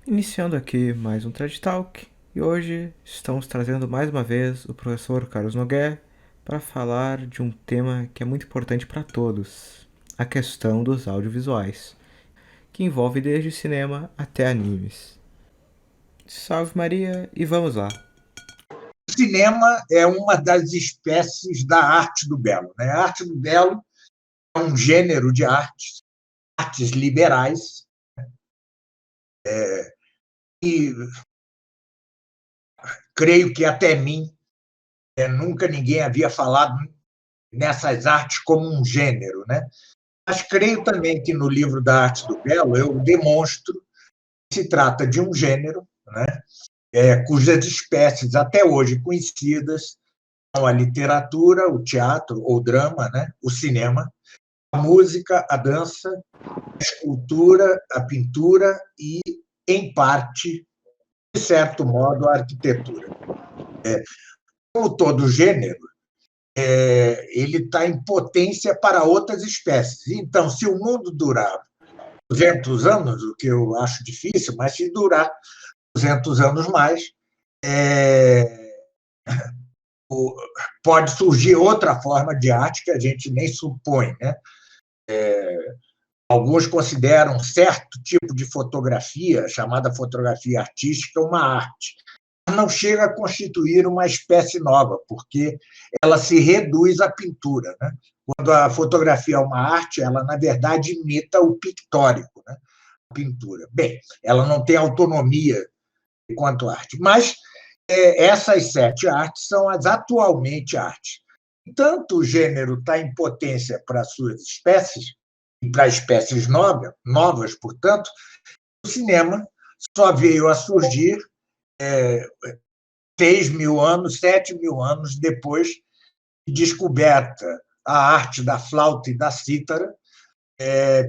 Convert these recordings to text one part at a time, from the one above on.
Iniciando aqui mais um TED Talk e hoje estamos trazendo mais uma vez o professor Carlos Noguer para falar de um tema que é muito importante para todos, a questão dos audiovisuais, que envolve desde cinema até animes. Salve Maria e vamos lá! O cinema é uma das espécies da arte do belo, né? A arte do belo é um gênero de artes liberais, e creio que até mim nunca ninguém havia falado nessas artes como um gênero, né? Mas creio também que no livro da Arte do Belo eu demonstro que se trata de um gênero, né? Cujas espécies até hoje conhecidas são a literatura, o teatro ou drama, né? O cinema, a música, a dança, a escultura, a pintura e, em parte, de certo modo, a arquitetura. Como todo gênero, ele está em potência para outras espécies. Então, se o mundo durar 200 anos, o que eu acho difícil, mas se durar 200 anos mais, pode surgir outra forma de arte que a gente nem supõe, né? Alguns consideram certo tipo de fotografia, chamada fotografia artística, uma arte. Não chega a constituir uma espécie nova, porque ela se reduz à pintura, né? Quando a fotografia é uma arte, ela, na verdade, imita o pictórico, né? A pintura. Bem, ela não tem autonomia quanto arte, mas essas 7 artes são as atualmente artes. Tanto o gênero está em potência para suas espécies, e para espécies novas, portanto, o cinema só veio a surgir 6.000 anos, 7.000 anos depois de descoberta a arte da flauta e da cítara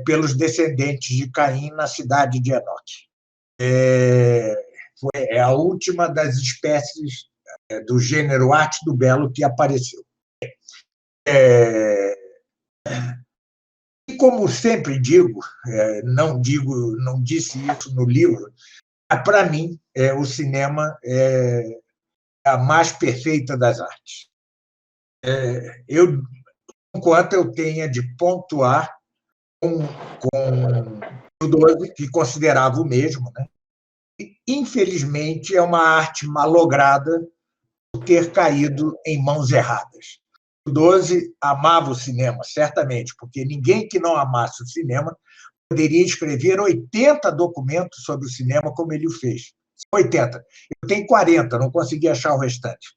pelos descendentes de Caim na cidade de Enoque. Foi a última das espécies do gênero arte do belo que apareceu. E como sempre não disse isso no livro, para mim o cinema é a mais perfeita das artes. Eu, enquanto eu tenha de pontuar com o 12, que considerava o mesmo, né? E, infelizmente, é uma arte malograda por ter caído em mãos erradas. O 12 amava o cinema, certamente, porque ninguém que não amasse o cinema poderia escrever 80 documentos sobre o cinema como ele o fez. 80. Eu tenho 40, não consegui achar o restante.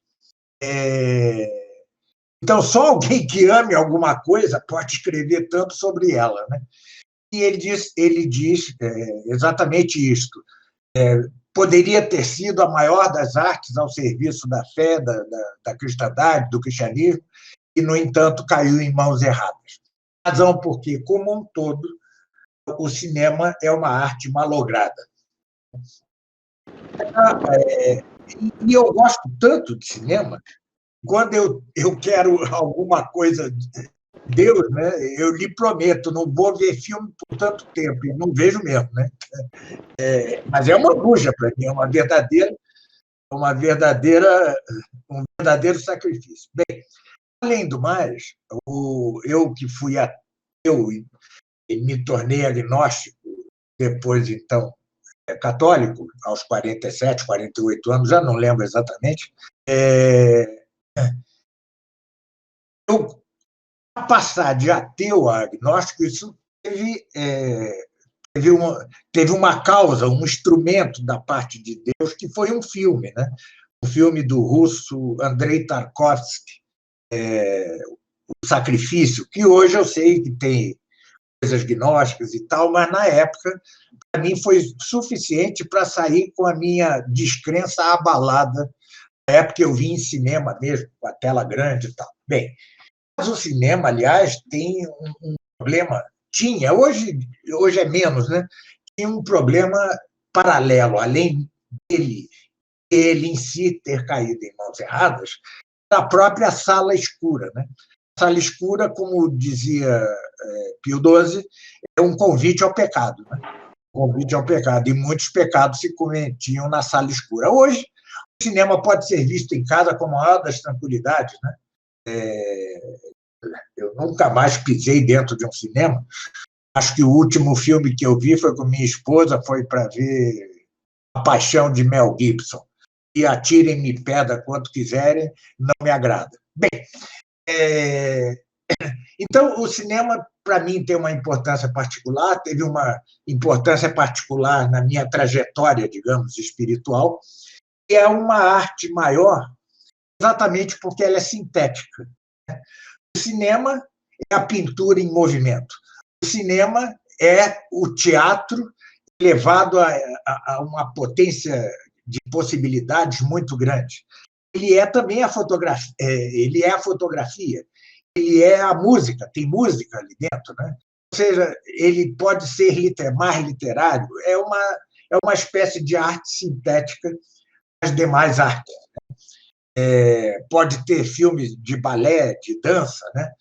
Então, só alguém que ame alguma coisa pode escrever tanto sobre ela, né? E ele diz exatamente isto. Poderia ter sido a maior das artes ao serviço da fé, da cristandade, do cristianismo, e, no entanto, caiu em mãos erradas. Razão porque, como um todo, o cinema é uma arte malograda. E eu gosto tanto de cinema, quando eu quero alguma coisa de Deus, né, eu lhe prometo, não vou ver filme por tanto tempo, e não vejo mesmo, né? Mas é uma buja para mim, é um verdadeiro sacrifício. Bem, além do mais, eu que fui ateu e me tornei agnóstico depois, então, católico, aos 47, 48 anos, já não lembro exatamente, eu passar de ateu a agnóstico, isso teve uma causa, um instrumento da parte de Deus, que foi um filme, né? O filme do russo Andrei Tarkovsky, O Sacrifício, que hoje eu sei que tem coisas gnósticas e tal, mas na época, para mim, foi suficiente para sair com a minha descrença abalada. Na época eu vi em cinema mesmo, com a tela grande e tal. Bem, mas o cinema, aliás, tem um problema, hoje é menos, né? Tinha um problema paralelo, além ele em si ter caído em mãos erradas, da própria sala escura, né? A sala escura, como dizia Pio XII, é um convite ao pecado, né? convite ao pecado, e muitos pecados se cometiam na sala escura. Hoje, o cinema pode ser visto em casa com a maior das tranquilidades, né? Eu nunca mais pisei dentro de um cinema. Acho que o último filme que eu vi foi com minha esposa, foi para ver A Paixão de Mel Gibson. E atirem-me pedra quanto quiserem, não me agrada. Bem, então, o cinema, para mim, tem uma importância particular, teve uma importância particular na minha trajetória, digamos, espiritual, e é uma arte maior exatamente porque ela é sintética. O cinema é a pintura em movimento. O cinema é o teatro levado a uma potência de possibilidades muito grande. Ele é também a fotografia, ele é a fotografia, ele é a música, tem música ali dentro, né? Ou seja, ele pode ser mais literário, é uma espécie de arte sintética das demais artes. Pode ter filmes de balé, de dança, né?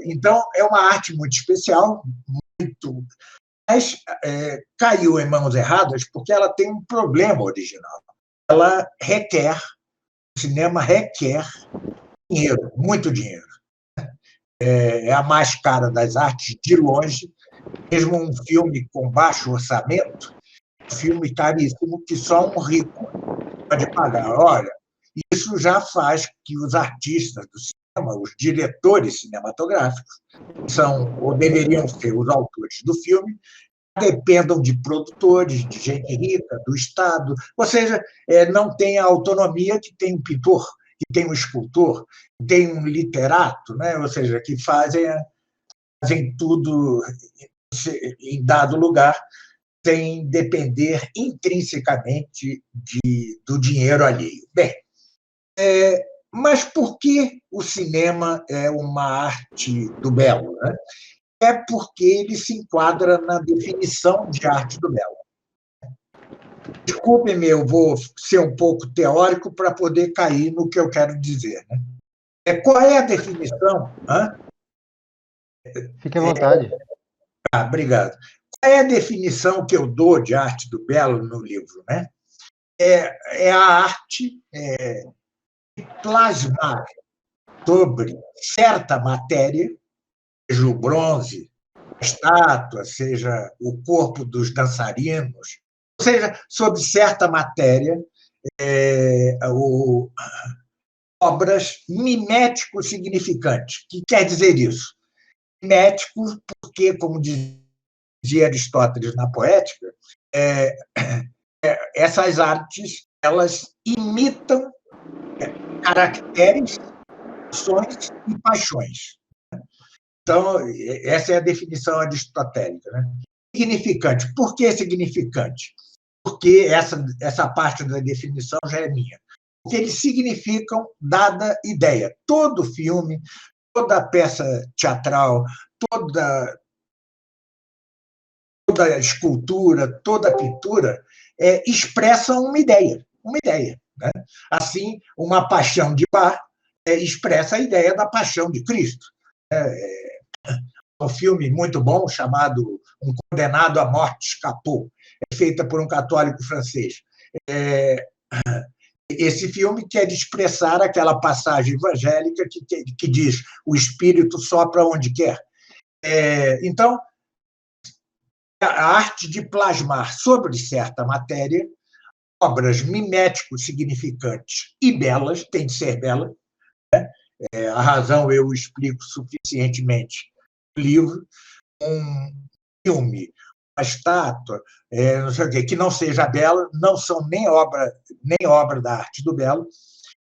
Então, é uma arte muito especial, muito, mas caiu em mãos erradas porque ela tem um problema original. Ela requer, o cinema requer dinheiro, muito dinheiro. É a mais cara das artes, de longe. Mesmo um filme com baixo orçamento, um filme caríssimo que só um rico pode pagar. Olha, isso já faz que os artistas do cinema, os diretores cinematográficos, são ou deveriam ser os autores do filme, dependam de produtores, de gente rica, do Estado, ou seja, não tem a autonomia que tem um pintor, que tem um escultor, que tem um literato, né? Ou seja, que fazem tudo em dado lugar, sem depender intrinsecamente do dinheiro alheio. Bem, mas por que o cinema é uma arte do belo, né? É porque ele se enquadra na definição de arte do belo. Desculpe-me, eu vou ser um pouco teórico para poder cair no que eu quero dizer, né? Qual é a definição? Fique à vontade. Obrigado. Qual é a definição que eu dou de arte do belo no livro, né? É a arte de plasmar sobre certa matéria, seja o bronze, a estátua, seja o corpo dos dançarinos, ou seja, sobre certa matéria, obras mimético-significantes. O que quer dizer isso? Mimético porque, como dizia Aristóteles na Poética, essas artes elas imitam caracteres, ações e paixões. Então, essa é a definição aristotélica, né? Significante. Por que significante? Porque essa parte da definição já é minha. Porque eles significam dada ideia. Todo filme, toda peça teatral, toda escultura, toda pintura expressam uma ideia. Né? Assim, uma paixão de Bach expressa a ideia da paixão de Cristo. Um filme muito bom chamado Um Condenado à Morte Escapou, feita por um católico francês. Esse filme quer expressar aquela passagem evangélica que diz o Espírito sopra onde quer. Então, a arte de plasmar sobre certa matéria obras mimético-significantes e belas, tem de ser bela, né? A razão eu explico suficientemente no livro. Um filme, uma estátua, não sei o quê, que não seja bela, não são nem obra da arte do belo.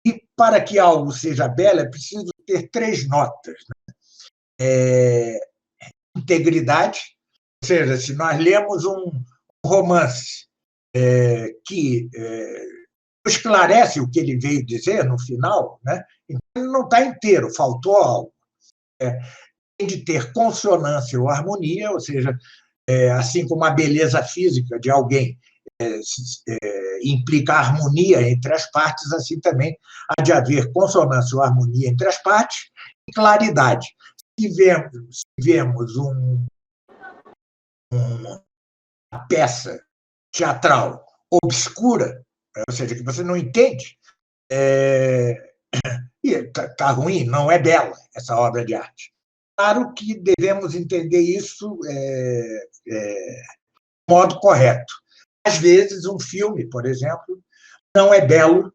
E para que algo seja belo, é preciso ter 3 notas, né? Integridade, ou seja, se nós lemos um romance que esclarece o que ele veio dizer no final, né? Então, ele não está inteiro, faltou algo. Tem de ter consonância ou harmonia, ou seja, assim como a beleza física de alguém implica harmonia entre as partes, assim também há de haver consonância ou harmonia entre as partes e claridade. Se vemos a peça teatral obscura, ou seja, que você não entende, e está ruim, não é bela essa obra de arte. Claro que devemos entender isso de modo correto. Às vezes, um filme, por exemplo, não é belo,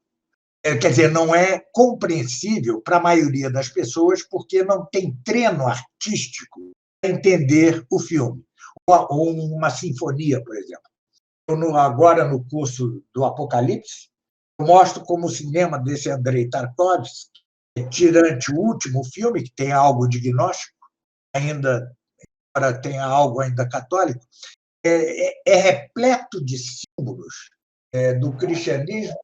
quer dizer, não é compreensível para a maioria das pessoas porque não tem treino artístico para entender o filme. Ou uma sinfonia, por exemplo. Agora, no curso do Apocalipse, eu mostro como o cinema desse Andrei Tarkovsky, tirante o último filme, que tem algo de gnóstico, ainda tem algo ainda católico, é repleto de símbolos do cristianismo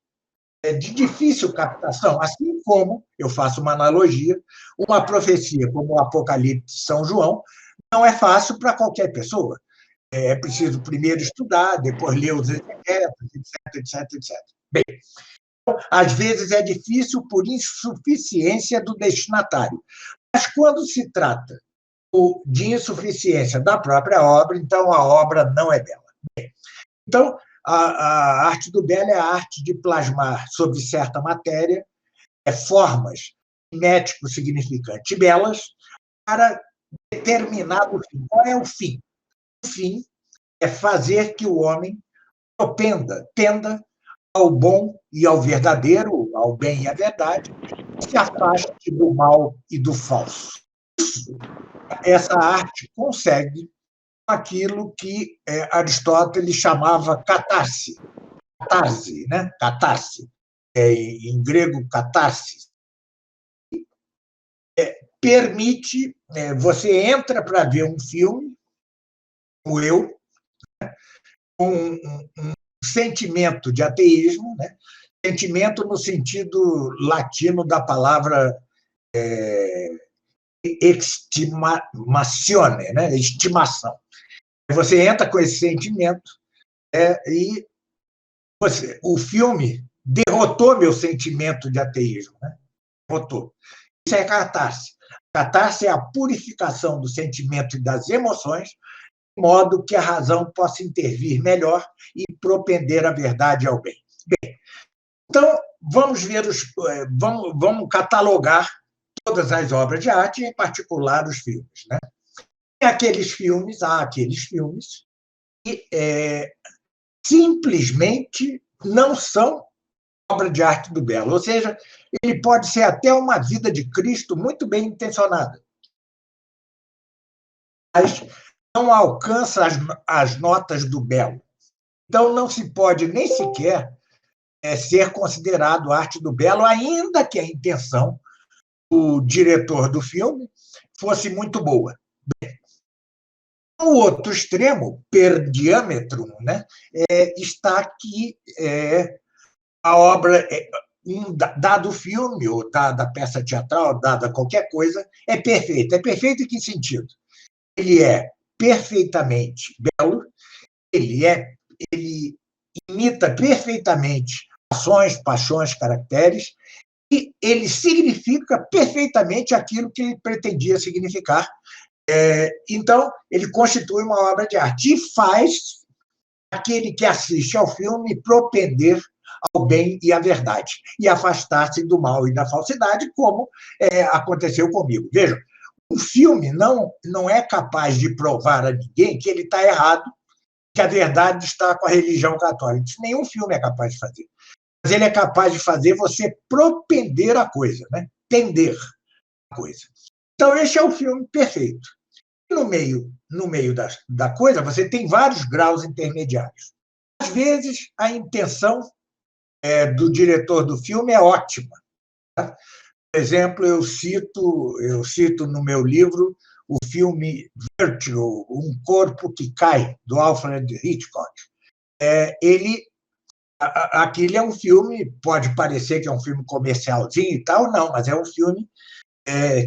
de difícil captação, assim como, eu faço uma analogia, uma profecia como o Apocalipse de São João não é fácil para qualquer pessoa. É preciso primeiro estudar, depois ler os exegetas, etc. Bem, às vezes é difícil por insuficiência do destinatário. Mas quando se trata de insuficiência da própria obra, então a obra não é bela. Bem, então, a arte do belo é a arte de plasmar sobre certa matéria formas mimético significantes belas para determinado fim. Qual é o fim? O fim é fazer que o homem tenda ao bom e ao verdadeiro, ao bem e à verdade, e se afaste do mal e do falso. Isso, essa arte consegue aquilo que Aristóteles chamava catarse. Catarse, né? Catarse. Em grego, catarse. Permite, você entra para ver um filme, como eu, com um sentimento de ateísmo, né? Sentimento no sentido latino da palavra estimatione, né? Estimação. Você entra com esse sentimento e o filme derrotou meu sentimento de ateísmo, né? Derrotou. Isso é catarse. Catarse é a purificação do sentimento e das emoções, de modo que a razão possa intervir melhor e propender a verdade ao bem. Bem, então, vamos catalogar todas as obras de arte, em particular os filmes. Né? Há aqueles filmes que simplesmente não são obra de arte do belo. Ou seja, ele pode ser até uma vida de Cristo muito bem intencionada, mas não alcança as notas do belo. Então, não se pode nem sequer ser considerado arte do belo, ainda que a intenção do diretor do filme fosse muito boa. O outro extremo, per diâmetro, né, está que a obra, dado o filme, ou dada a peça teatral, dada qualquer coisa, é perfeita. É perfeito em que sentido? Ele é perfeitamente belo, ele imita perfeitamente ações, paixões, caracteres, e ele significa perfeitamente aquilo que ele pretendia significar. Então, ele constitui uma obra de arte e faz aquele que assiste ao filme propender ao bem e à verdade, e afastar-se do mal e da falsidade, como aconteceu comigo. Vejam, o filme não é capaz de provar a ninguém que ele está errado, que a verdade está com a religião católica. Isso nenhum filme é capaz de fazer. Mas ele é capaz de fazer você propender a coisa, né? Tender a coisa. Então, esse é o filme perfeito. E no meio da coisa, você tem vários graus intermediários. Às vezes, a intenção do diretor do filme é ótima. Tá? Por exemplo, eu cito no meu livro o filme Vertigo, Um Corpo que Cai, do Alfred Hitchcock. Aquele é um filme, pode parecer que é um filme comercialzinho e tal, não, mas é um filme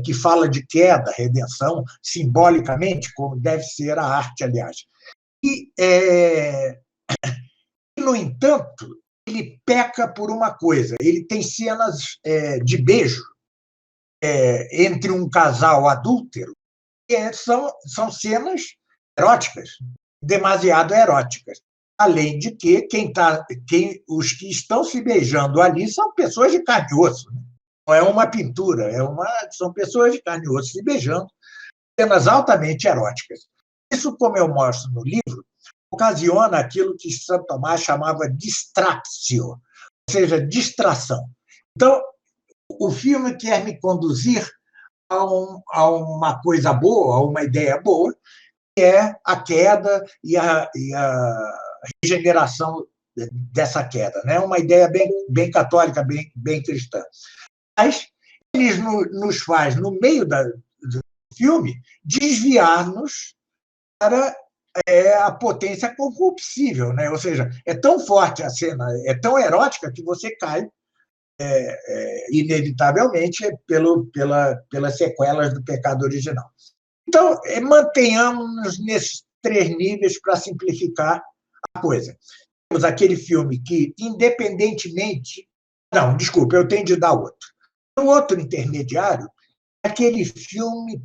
que fala de queda, redenção, simbolicamente, como deve ser a arte, aliás. E, no entanto, ele peca por uma coisa, ele tem cenas de beijo entre um casal adúltero, que são cenas eróticas. demasiado eróticas. Além de que os que estão se beijando ali são pessoas de carne e osso. Né? Não é uma pintura, são pessoas de carne e osso se beijando, cenas altamente eróticas. Isso, como eu mostro no livro, ocasiona aquilo que Santo Tomás chamava distractio, ou seja, distração. Então, o filme quer me conduzir a uma coisa boa, a uma ideia boa, que é a queda e a regeneração dessa queda. Né? Uma ideia bem católica, bem cristã. Mas eles nos faz, no meio do filme, desviar-nos para a potência concupiscível. Né? Ou seja, é tão forte a cena, é tão erótica que você cai inevitavelmente pelas sequelas do pecado original. Então, mantenhamos-nos nesses 3 níveis para simplificar a coisa. Temos aquele filme que, independentemente... Não, desculpa, eu tenho de dar outro. O outro intermediário é aquele filme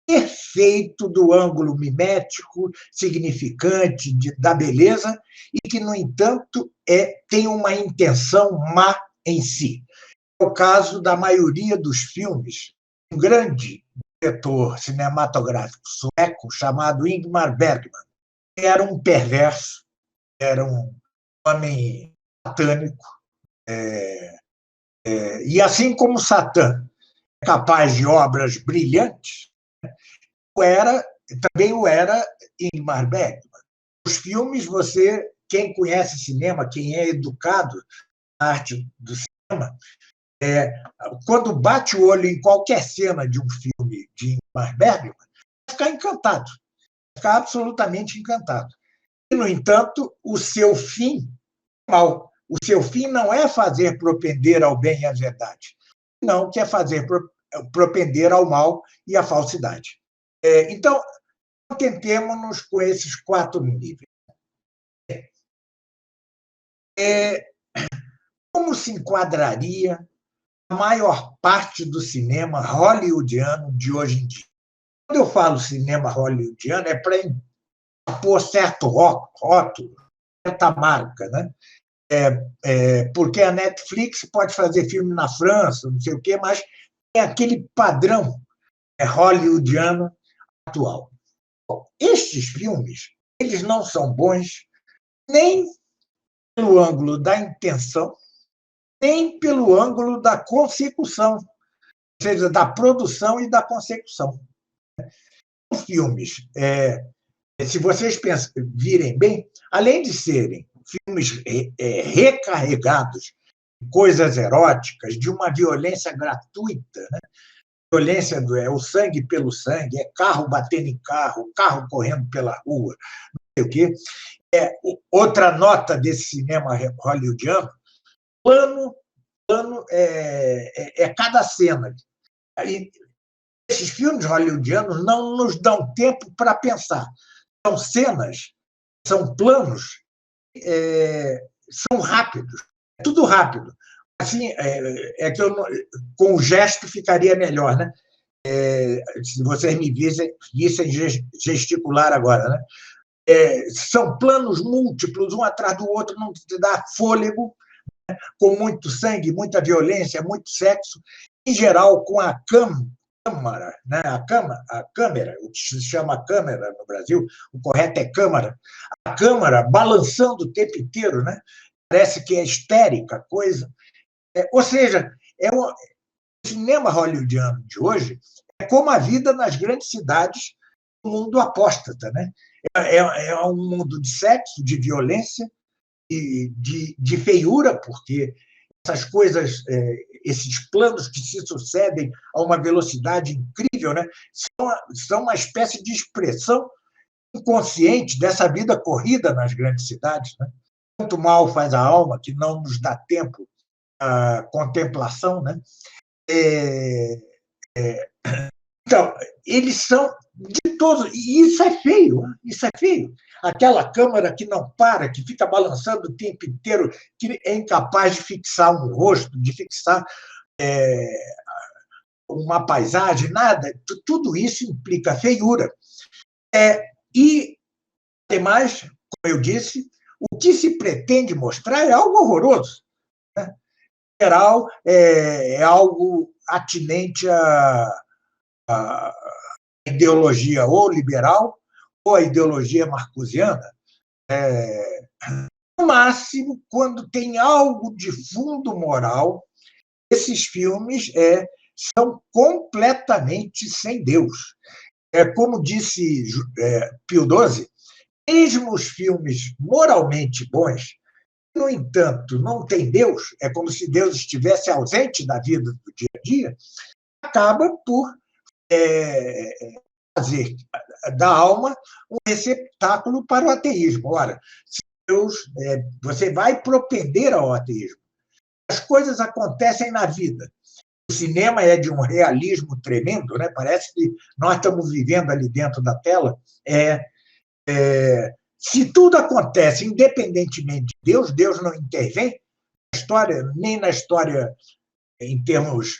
perfeito do ângulo mimético, significante da beleza, e que, no entanto, tem uma intenção má em si. É o caso da maioria dos filmes. Um grande diretor cinematográfico sueco chamado Ingmar Bergman era um perverso, era um homem satânico, e assim como Satã é capaz de obras brilhantes, também o era Ingmar Bergman. Os filmes, quem conhece cinema, quem é educado na arte do cinema, quando bate o olho em qualquer cena de um filme de Ingmar Bergman, vai ficar encantado, vai ficar absolutamente encantado. E, no entanto, o seu fim é mau. O seu fim não é fazer propender ao bem e à verdade, não, que é fazer propender ao mal e à falsidade. Então, tentemos-nos com esses 4 níveis. Como se enquadraria a maior parte do cinema hollywoodiano de hoje em dia? Quando eu falo cinema hollywoodiano, é para pôr certo rótulo, certa marca, né? Porque a Netflix pode fazer filme na França, não sei o quê, mas é aquele padrão hollywoodiano atual. Bom, estes filmes, eles não são bons nem pelo ângulo da intenção, nem pelo ângulo da consecução, ou seja, da produção e da consecução. Os filmes, se vocês virem bem, além de serem filmes recarregados de coisas eróticas, de uma violência gratuita, né? Violência o sangue pelo sangue, carro batendo em carro correndo pela rua, não sei o quê. Outra nota desse cinema hollywoodiano, plano é cada cena. E esses filmes hollywoodianos não nos dão tempo para pensar. São cenas, são planos, são rápidos, é tudo rápido. Assim, que com o gesto ficaria melhor, né? Se vocês me vissem gesticular agora, né? São planos múltiplos, um atrás do outro, não te dá fôlego, né? Com muito sangue, muita violência, muito sexo, em geral com a câmara, né? A câmera, o que se chama câmera no Brasil, o correto é câmara, a câmara balançando o tempo inteiro, né? Parece que é histérica a coisa. Ou seja, o cinema hollywoodiano de hoje é como a vida nas grandes cidades do mundo apóstata, né? É um mundo de sexo, de violência e de feiura, porque essas coisas, esses planos que se sucedem a uma velocidade incrível, né? São uma espécie de expressão inconsciente dessa vida corrida nas grandes cidades, né? Quanto mal faz a alma, que não nos dá tempo à contemplação, né? Então, eles são de todos, e isso é feio, isso é feio. Aquela câmera que não para, que fica balançando o tempo inteiro, que é incapaz de fixar um rosto, de fixar uma paisagem, nada. Tudo isso implica feiura. E Ademais, como eu disse, o que se pretende mostrar é algo horroroso. Né? Em geral, é algo atinente à ideologia ou liberal ou à ideologia marcusiana. No máximo, quando tem algo de fundo moral, esses filmes são completamente sem Deus. Como disse Pio XII, mesmo os filmes moralmente bons, no entanto, não tem Deus, é como se Deus estivesse ausente da vida do dia a dia, acaba por fazer da alma um receptáculo para o ateísmo. Ora, se Deus, você vai propender ao ateísmo. As coisas acontecem na vida. O cinema é de um realismo tremendo, né? Parece que nós estamos vivendo ali dentro da tela. Se tudo acontece independentemente de Deus, Deus não intervém na história, nem na história em termos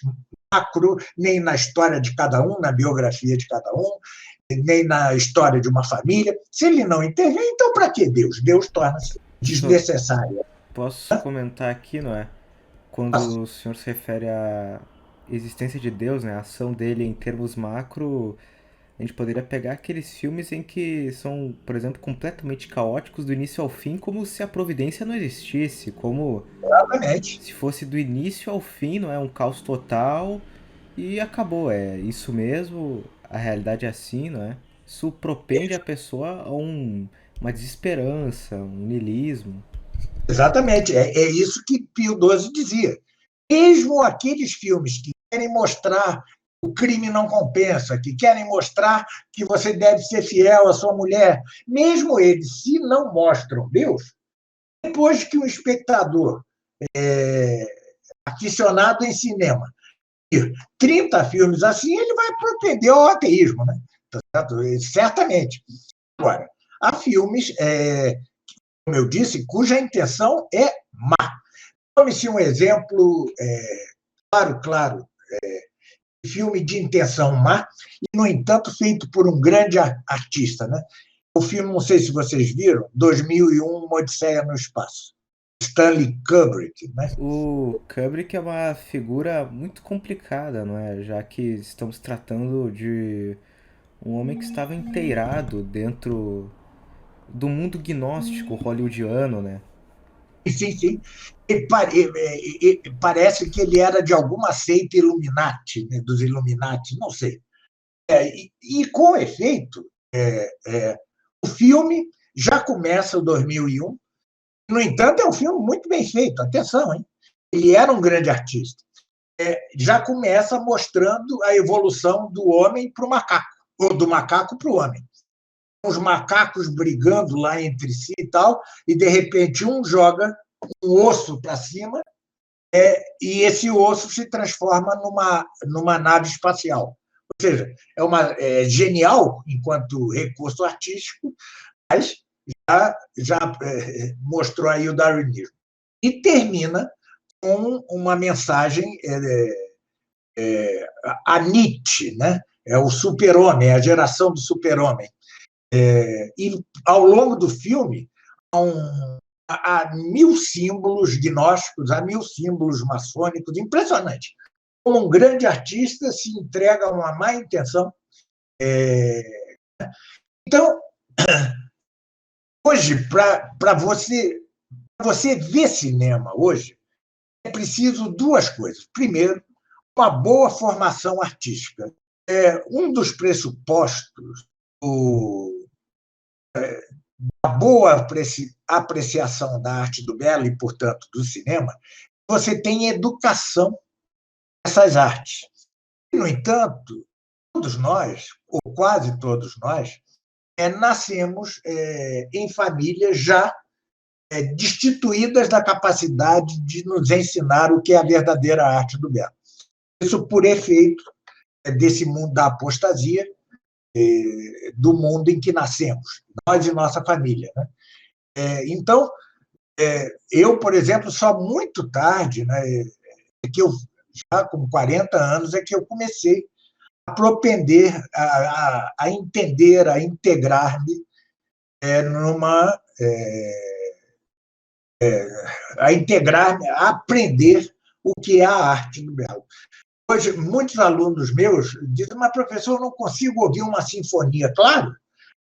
macro, nem na história de cada um, na biografia de cada um, nem na história de uma família. Se ele não intervém, então para que Deus? Deus torna-se desnecessário. Posso comentar aqui, não é? Quando o senhor se refere à existência de Deus, né? A ação dele em termos macro, a gente poderia pegar aqueles filmes em que são, por exemplo, completamente caóticos do início ao fim, como se a providência não existisse, como Exatamente. se fosse do início ao fim, não é? Um caos total e acabou. É isso mesmo, a realidade é assim, não é? Isso propende a pessoa a uma desesperança, um niilismo. Exatamente. É isso que Pio XII dizia. Mesmo aqueles filmes que querem mostrar o crime não compensa, que querem mostrar que você deve ser fiel à sua mulher, mesmo eles, se não mostram Deus, depois que um espectador aficionado em cinema 30 filmes assim, ele vai propender ao ateísmo, né? Certamente. Agora, há filmes, como eu disse, cuja intenção é má. Tome-se um exemplo claro, de filme de intenção má, e, no entanto, feito por um grande artista. Né? O filme, não sei se vocês viram, 2001, Uma Odisseia no Espaço. Stanley Kubrick. Né? O Kubrick é uma figura muito complicada, não é? Já que estamos tratando de um homem que estava inteirado dentro do mundo gnóstico hollywoodiano, né? Sim, sim. Parece que ele era de alguma seita Illuminati, né, dos Illuminati, não sei. Com efeito, o filme já começa em 2001. No entanto, é um filme muito bem feito, atenção, hein? Ele era um grande artista. Já começa mostrando a evolução do homem para o macaco, ou do macaco para o homem. Os macacos brigando lá entre si e tal, e de repente um joga um osso para cima, e esse osso se transforma numa nave espacial. Ou seja, é genial enquanto recurso artístico, mas já mostrou aí o darwinismo. E termina com uma mensagem a Nietzsche, né? É o super-homem, a geração do super-homem. E, ao longo do filme, há 1000 símbolos gnósticos, há 1000 símbolos maçônicos, impressionante. Como um grande artista se entrega a uma má intenção. Então, hoje, para você ver cinema hoje, é preciso duas coisas. Primeiro, uma boa formação artística. Um dos pressupostos da boa apreciação da arte do belo e, portanto, do cinema, você tem educação nessas artes. No entanto, todos nós, ou quase todos nós, nascemos em famílias já destituídas da capacidade de nos ensinar o que é a verdadeira arte do belo. Isso por efeito desse mundo da apostasia, do mundo em que nascemos, nós e nossa família. Né? Então, eu, por exemplo, só muito tarde, né, que eu, já com 40 anos, é que eu comecei a propender, a entender, a integrar-me numa a integrar, a aprender o que é a arte do belo. Hoje, muitos alunos meus dizem, mas professor, eu não consigo ouvir uma sinfonia. Claro,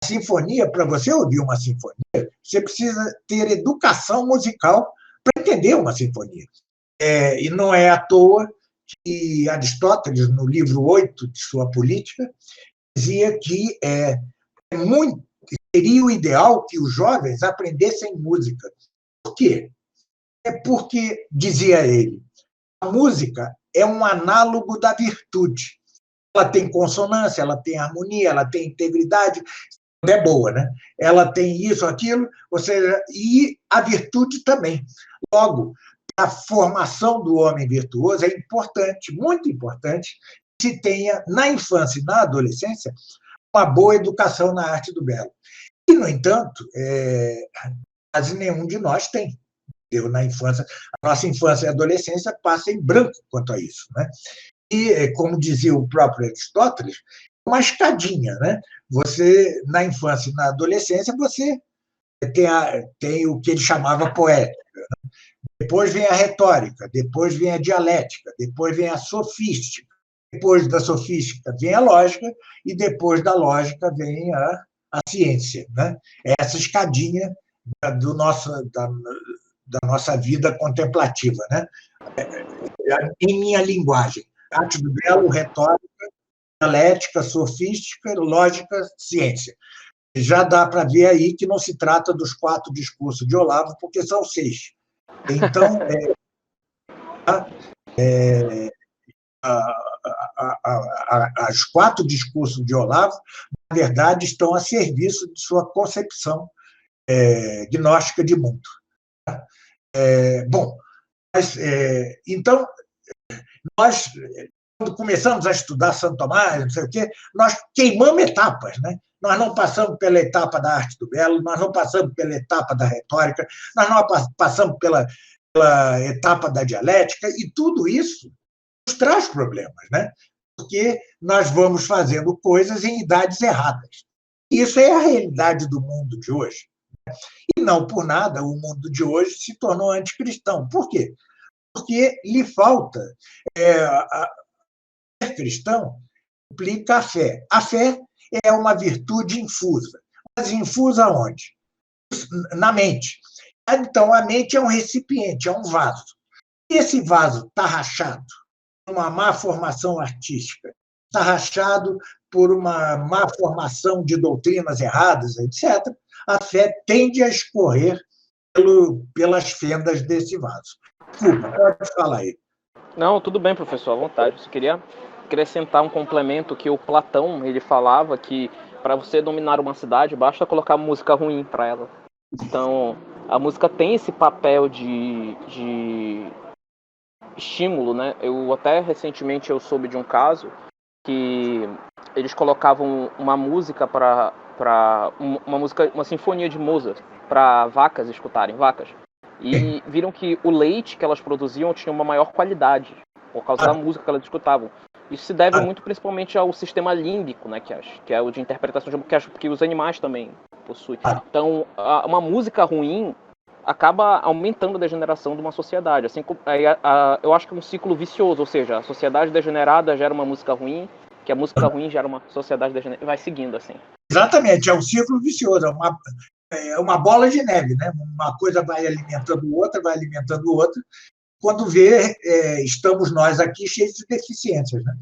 a sinfonia, para você ouvir uma sinfonia, você precisa ter educação musical para entender uma sinfonia. E não é à toa que Aristóteles, no livro 8 de sua Política, dizia que seria o ideal que os jovens aprendessem música. Por quê? Porque, dizia ele, a música é um análogo da virtude. Ela tem consonância, ela tem harmonia, ela tem integridade, é boa, né? Ela tem isso, aquilo, ou seja, e a virtude também. Logo, a formação do homem virtuoso é importante, muito importante, que se tenha, na infância e na adolescência, uma boa educação na arte do belo. E, no entanto, quase nenhum de nós tem. Na infância, a nossa infância e adolescência passa em branco quanto a isso, né? E, como dizia o próprio Aristóteles, uma escadinha, né? Você, na infância e na adolescência, você tem o que ele chamava poética. Né? Depois vem a retórica, depois vem a dialética, depois vem a sofística, depois da sofística vem a lógica, e depois da lógica vem a ciência. Né? É essa escadinha da nossa vida contemplativa. Né? Em minha linguagem, arte do belo, retórica, dialética, sofística, lógica, ciência. Já dá para ver aí que não se trata dos 4 discursos de Olavo, porque são 6. Então, os 4 discursos de Olavo, na verdade, estão a serviço de sua concepção gnóstica de mundo. Bom, mas, então, nós, quando começamos a estudar Santo Tomás, não sei o quê, nós queimamos etapas, né? Nós não passamos pela etapa da arte do belo, nós não passamos pela etapa da retórica, nós não passamos pela etapa da dialética, e tudo isso nos traz problemas, né? Porque nós vamos fazendo coisas em idades erradas. Isso é a realidade do mundo de hoje. E não por nada o mundo de hoje se tornou anticristão. Por quê? Porque lhe falta ser cristão implica a fé. A fé é uma virtude infusa. Mas infusa onde? Na mente. Então, a mente é um recipiente, é um vaso. E esse vaso está rachado por uma má formação artística, está rachado por uma má formação de doutrinas erradas, etc., a fé tende a escorrer pelas fendas desse vaso. Desculpa, pode falar aí. Não, tudo bem, professor, à vontade. Eu só queria acrescentar um complemento que o Platão ele falava que para você dominar uma cidade basta colocar música ruim para ela. Então, a música tem esse papel de estímulo, né? Eu até recentemente eu soube de um caso que eles colocavam uma música uma sinfonia de Mozart para vacas escutarem, vacas. E viram que o leite que elas produziam tinha uma maior qualidade por causa da música que elas escutavam. Isso se deve muito principalmente ao sistema límbico, né, que é o de interpretação que os animais também possuem. Então, uma música ruim acaba aumentando a degeneração de uma sociedade. Assim, eu acho que é um ciclo vicioso, ou seja, a sociedade degenerada gera uma música ruim, que a música ruim gera uma sociedade degenerada, e vai seguindo assim. Exatamente, é um ciclo vicioso, é uma bola de neve, né? Uma coisa vai alimentando outra, vai alimentando outra. Quando vê, estamos nós aqui cheios de deficiências, né?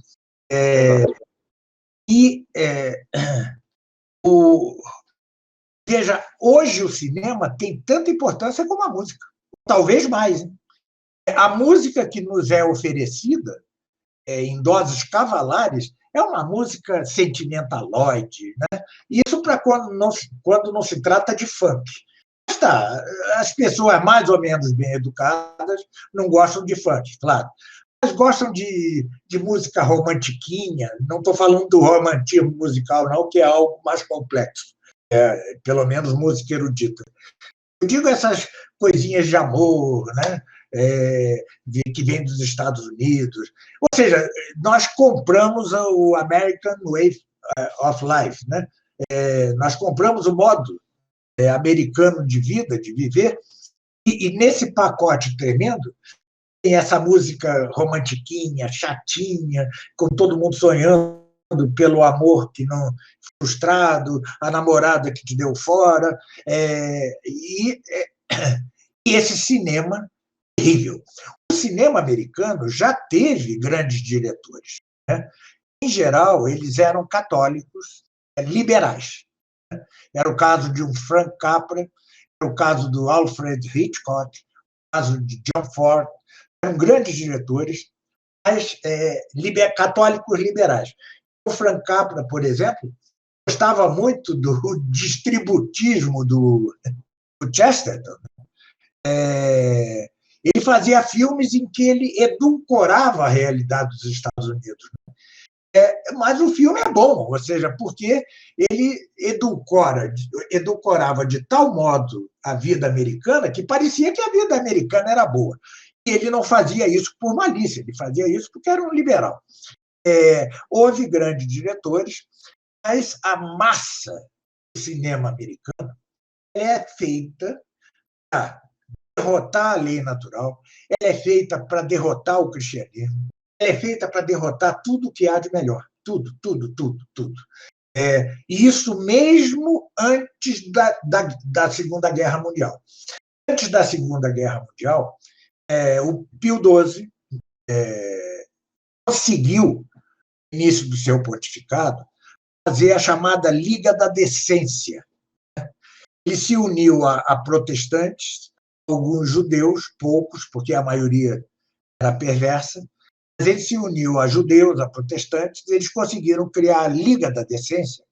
Veja, hoje o cinema tem tanta importância como a música, talvez mais. Hein? A música que nos é oferecida em doses cavalares é uma música sentimentaloide, né? Isso para quando não se trata de funk. Mas tá, as pessoas mais ou menos bem educadas não gostam de funk, claro. Mas gostam de música romantiquinha, não estou falando do romantismo musical, não, que é algo mais complexo, pelo menos música erudita. Eu digo essas coisinhas de amor, né? Que vem dos Estados Unidos. Ou seja, nós compramos o American Way of Life, né? Nós compramos o modo americano de vida, de viver, e nesse pacote tremendo tem essa música romantiquinha, chatinha, com todo mundo sonhando pelo amor que não frustrado, a namorada que te deu fora, e esse cinema terrível. O cinema americano já teve grandes diretores, né? Em geral, eles eram católicos, liberais. Era o caso de um Frank Capra, era o caso do Alfred Hitchcock, o caso de John Ford. Eram grandes diretores, mas católicos liberais. O Frank Capra, por exemplo, gostava muito do distributismo do Chesterton. Ele fazia filmes em que ele edulcorava a realidade dos Estados Unidos. Mas o filme é bom, ou seja, porque ele edulcorava de tal modo a vida americana que parecia que a vida americana era boa. E ele não fazia isso por malícia, ele fazia isso porque era um liberal. Houve grandes diretores, mas a massa do cinema americano é feita para derrotar a lei natural, ela é feita para derrotar o cristianismo, ela é feita para derrotar tudo que há de melhor. Tudo, tudo, tudo, tudo. E isso mesmo antes da Segunda Guerra Mundial. Antes da Segunda Guerra Mundial, o Pio XII conseguiu, no início do seu pontificado, fazer a chamada Liga da Decência. Ele se uniu a protestantes, alguns judeus, poucos, porque a maioria era perversa, mas ele se uniu a judeus, a protestantes, e eles conseguiram criar a Liga da Decência,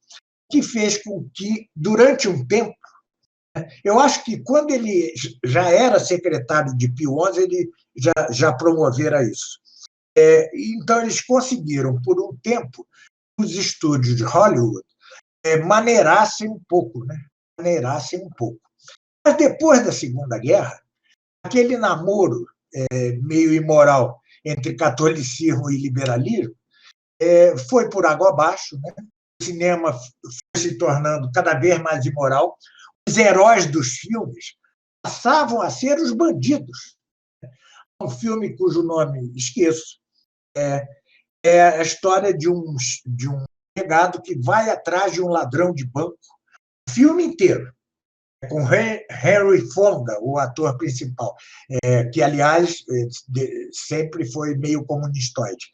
que fez com que, durante um tempo, eu acho que quando ele já era secretário de Pio XI, ele já promovera isso. Então, eles conseguiram, por um tempo, os estúdios de Hollywood maneirassem um pouco, né? Maneirassem um pouco. Mas depois da Segunda Guerra, aquele namoro meio imoral entre catolicismo e liberalismo foi por água abaixo, né? O cinema foi se tornando cada vez mais imoral. Os heróis dos filmes passavam a ser os bandidos. Um filme cujo nome esqueço é a história de um empregado que vai atrás de um ladrão de banco. O filme inteiro, com Henry Fonda, o ator principal, que, aliás, sempre foi meio comunistoide.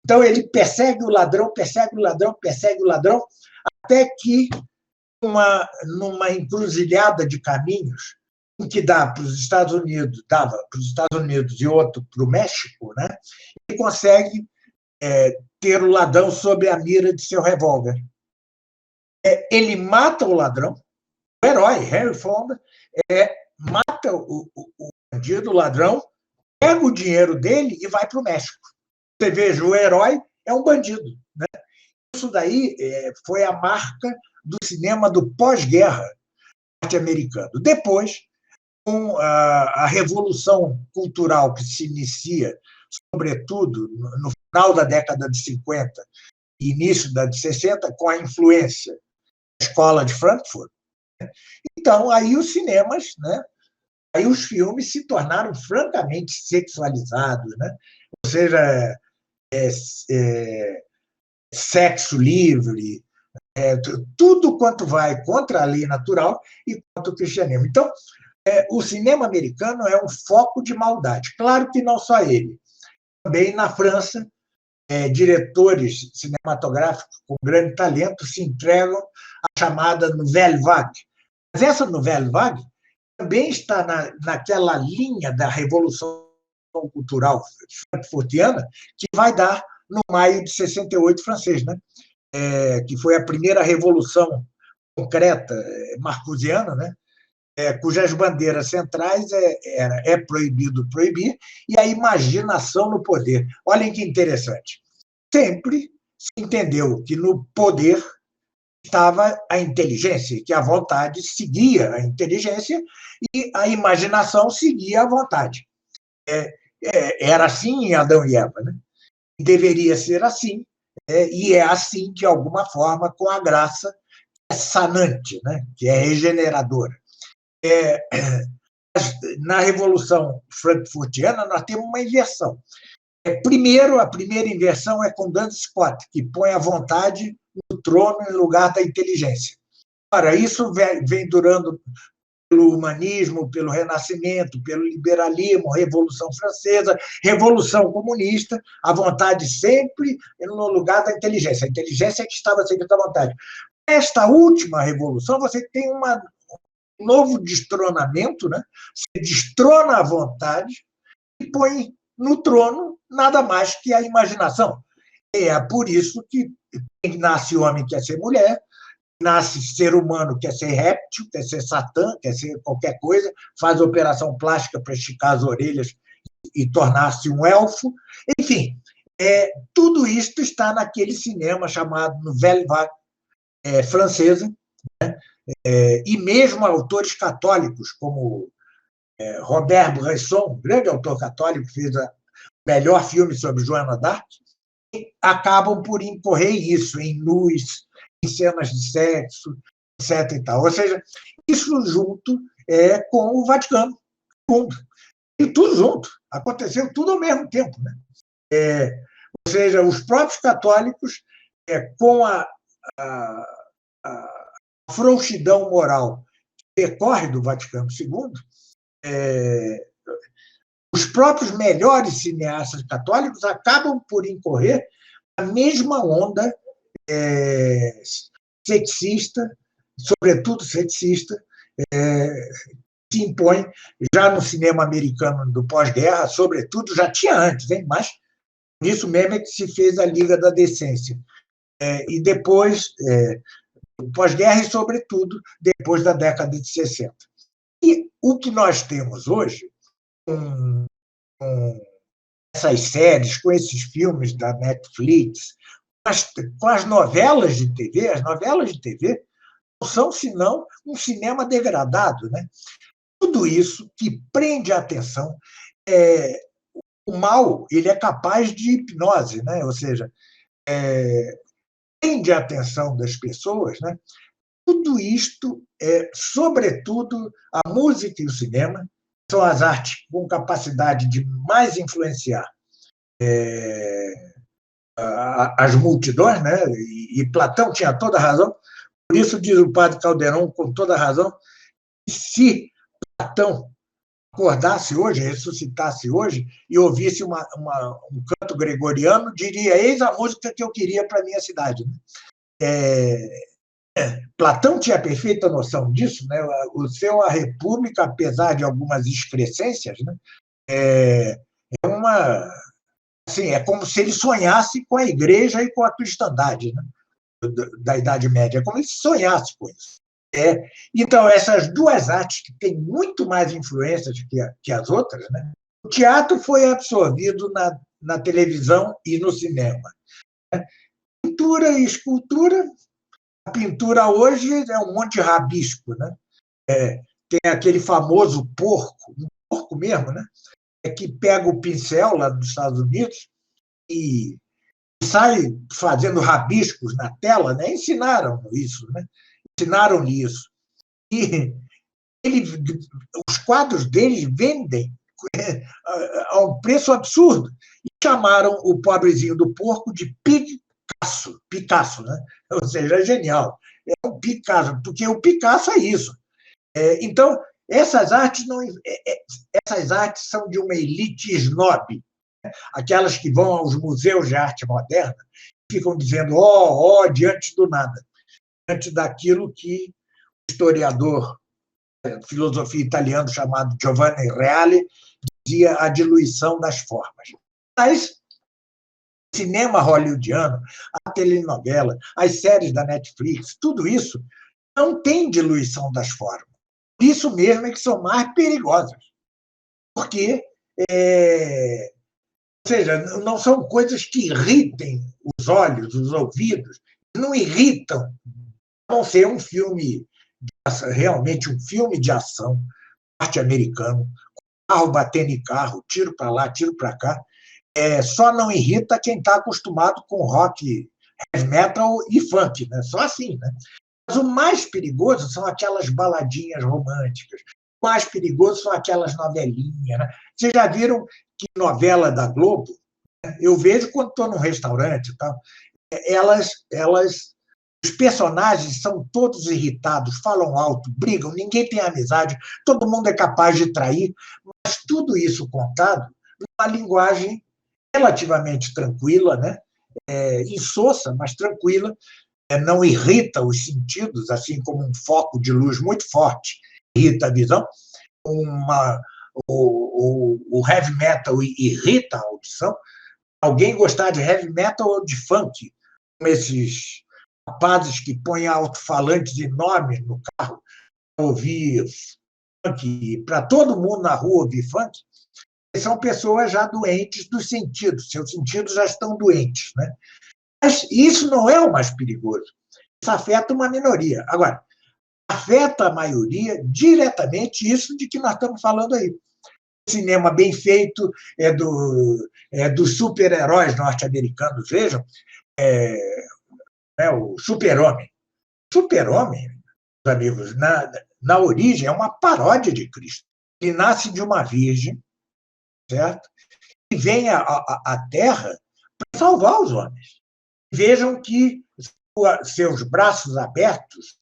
Então, ele persegue o ladrão, persegue o ladrão, persegue o ladrão, até que, numa encruzilhada de caminhos, um que dava para os Estados Unidos e outro para o México, né, ele consegue ter o ladrão sob a mira de seu revólver. Ele mata o ladrão, o herói, Henry Fonda, mata o bandido, o ladrão, pega o dinheiro dele e vai para o México. Você veja, o herói é um bandido, né? Isso daí foi a marca do cinema do pós-guerra norte-americano. Depois, com a revolução cultural que se inicia, sobretudo no final da década de 50 e início da de 60, com a influência da Escola de Frankfurt, então, aí os cinemas, né? Aí os filmes se tornaram francamente sexualizados, né? Ou seja, sexo livre, tudo quanto vai contra a lei natural e contra o cristianismo. Então, o cinema americano é um foco de maldade. Claro que não só ele. Também na França, diretores cinematográficos com grande talento se entregam à chamada Nouvelle Vague. Mas essa Nouvelle Vague também está naquela linha da revolução cultural frankfurtiana que vai dar no maio de 68 francês, né? Que foi a primeira revolução concreta marcusiana, né? Cujas bandeiras centrais é proibido proibir e a imaginação no poder. Olhem que interessante. Sempre se entendeu que no poder estava a inteligência, que a vontade seguia a inteligência e a imaginação seguia a vontade. Era assim em Adão e Eva, né? Deveria ser assim, e é assim, de alguma forma, com a graça que sanante, né? Que é regeneradora. Na Revolução Frankfurtiana, nós temos uma inversão. Primeiro, a primeira inversão é com Duns Scott, que põe a vontade no trono em lugar da inteligência. Ora, isso vem durando pelo humanismo, pelo Renascimento, pelo liberalismo, Revolução Francesa, Revolução Comunista, a vontade sempre no lugar da inteligência. A inteligência é que estava sempre à vontade. Nesta última revolução, você tem um novo destronamento, né? Você destrona a vontade e põe no trono nada mais que a imaginação. E é por isso que quem nasce homem quer ser mulher, nasce ser humano quer ser réptil, quer ser satã, quer ser qualquer coisa, faz operação plástica para esticar as orelhas e tornar-se um elfo. Enfim, tudo isto está naquele cinema chamado Nouvelle Vague francesa, né? E mesmo autores católicos, como Robert Bresson, grande autor católico, fez o melhor filme sobre Joana d'Arc, acabam por incorrer isso, em nus, em cenas de sexo, etc. E tal. Ou seja, isso junto com o Vaticano. E tudo junto. Aconteceu tudo ao mesmo tempo. Né? Ou seja, os próprios católicos, com a frouxidão moral que decorre do Vaticano II, os próprios melhores cineastas católicos acabam por incorrer na mesma onda sexista, sobretudo sexista, se impõe já no cinema americano do pós-guerra, sobretudo, já tinha antes, hein? Mas nisso mesmo é que se fez a Liga da Decência. E depois, pós-guerra e, sobretudo, depois da década de 60. E o que nós temos hoje, com essas séries, com esses filmes da Netflix, com as novelas de TV, as novelas de TV não são senão um cinema degradado, né? Tudo isso que prende a atenção. O mal, ele é capaz de hipnose, né? Ou seja, prende a atenção das pessoas, né? Tudo isto, sobretudo a música e o cinema, são as artes com capacidade de mais influenciar as multidões, né? E Platão tinha toda a razão. Por isso diz o padre Caldeirão, com toda a razão, que se Platão acordasse hoje, ressuscitasse hoje e ouvisse um canto gregoriano, diria: eis a música que eu queria para a minha cidade. Platão tinha perfeita noção disso, né? O seu A República, apesar de algumas excrescências, né? Assim, é como se ele sonhasse com a igreja e com a cristandade, né? Da Idade Média, é como se sonhasse com isso. Então, essas duas artes que têm muito mais influências que as outras, né? O teatro foi absorvido na televisão e no cinema. Né? Pintura e escultura. A pintura hoje é um monte de rabisco, né? Tem aquele famoso porco, um porco mesmo, né? Que pega o pincel lá nos Estados Unidos e sai fazendo rabiscos na tela, né? Ensinaram isso, né? Ensinaram-lhe isso. E os quadros deles vendem a um preço absurdo. E chamaram o pobrezinho do porco de Picasso, né? Ou seja, é genial. É um Picasso, porque o Picasso é isso. Então, essas artes são de uma elite snob, né? Aquelas que vão aos museus de arte moderna e ficam dizendo diante do nada, diante daquilo que o historiador de filosofia italiano chamado Giovanni Reale dizia: a diluição das formas. Mas o cinema hollywoodiano, a telenovela, as séries da Netflix, tudo isso não tem diluição das formas. Por isso mesmo é que são mais perigosas. Porque, ou seja, não são coisas que irritem os olhos, os ouvidos, não irritam. Não ser um filme, realmente um filme de ação norte-americano, carro batendo em carro, tiro para lá, tiro para cá, só não irrita quem está acostumado com rock, heavy metal e funk, né? Só assim, né? Mas o mais perigoso são aquelas baladinhas românticas. O mais perigoso são aquelas novelinhas. Né? Vocês já viram que novela da Globo, né? Eu vejo quando estou num restaurante e tal, os personagens são todos irritados, falam alto, brigam, ninguém tem amizade, todo mundo é capaz de trair, mas tudo isso contado numa linguagem relativamente tranquila, né? Insossa, mas tranquila, não irrita os sentidos, assim como um foco de luz muito forte irrita a visão. O heavy metal irrita a audição. Alguém gostar de heavy metal ou de funk, com esses rapazes que põem alto-falantes enormes no carro para ouvir funk, para todo mundo na rua ouvir funk, são pessoas já doentes dos sentidos, seus sentidos já estão doentes. Né? Mas isso não é o mais perigoso. Isso afeta uma minoria. Agora, afeta a maioria diretamente isso de que nós estamos falando aí. O cinema bem feito dos super-heróis norte-americanos, vejam, o Super-Homem. Super-Homem, meus amigos, na origem é uma paródia de Cristo. Ele nasce de uma virgem, certo? E vem à Terra para salvar os homens. Vejam que seus braços abertos,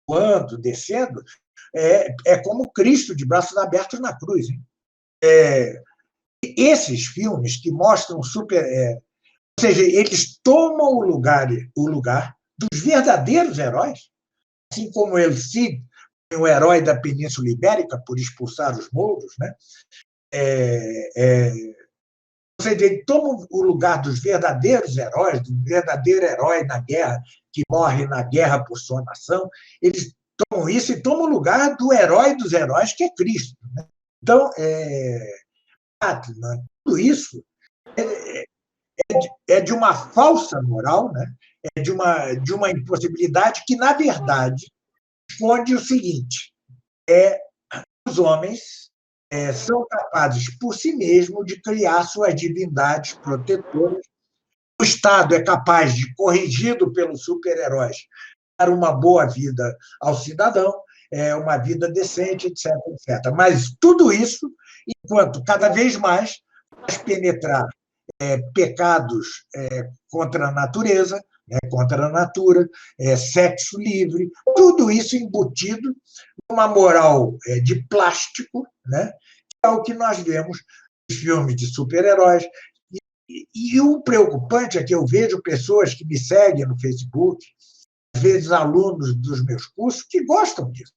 voando, descendo, é como Cristo de braços abertos na cruz. Hein? Esses filmes que mostram ou seja, eles tomam o lugar dos verdadeiros heróis, assim como El Cid, o herói da Península Ibérica por expulsar os mouros, né? Ou seja, ele toma o lugar dos verdadeiros heróis, do verdadeiro herói na guerra, que morre na guerra por sua nação. Eles tomam isso e tomam o lugar do herói dos heróis, que é Cristo. Né? Então, tudo isso é de uma falsa moral, né? É de uma impossibilidade que, na verdade, esconde o seguinte: os homens são capazes, por si mesmos, de criar suas divindades protetoras. O Estado é capaz de, corrigido pelos super-heróis, dar uma boa vida ao cidadão, uma vida decente, etc, etc. Mas tudo isso, enquanto cada vez mais faz penetrar pecados contra a natureza, contra a natura, sexo livre, tudo isso embutido numa moral de plástico, né? Que é o que nós vemos nos filmes de super-heróis. E o preocupante é que eu vejo pessoas que me seguem no Facebook, às vezes alunos dos meus cursos, que gostam disso.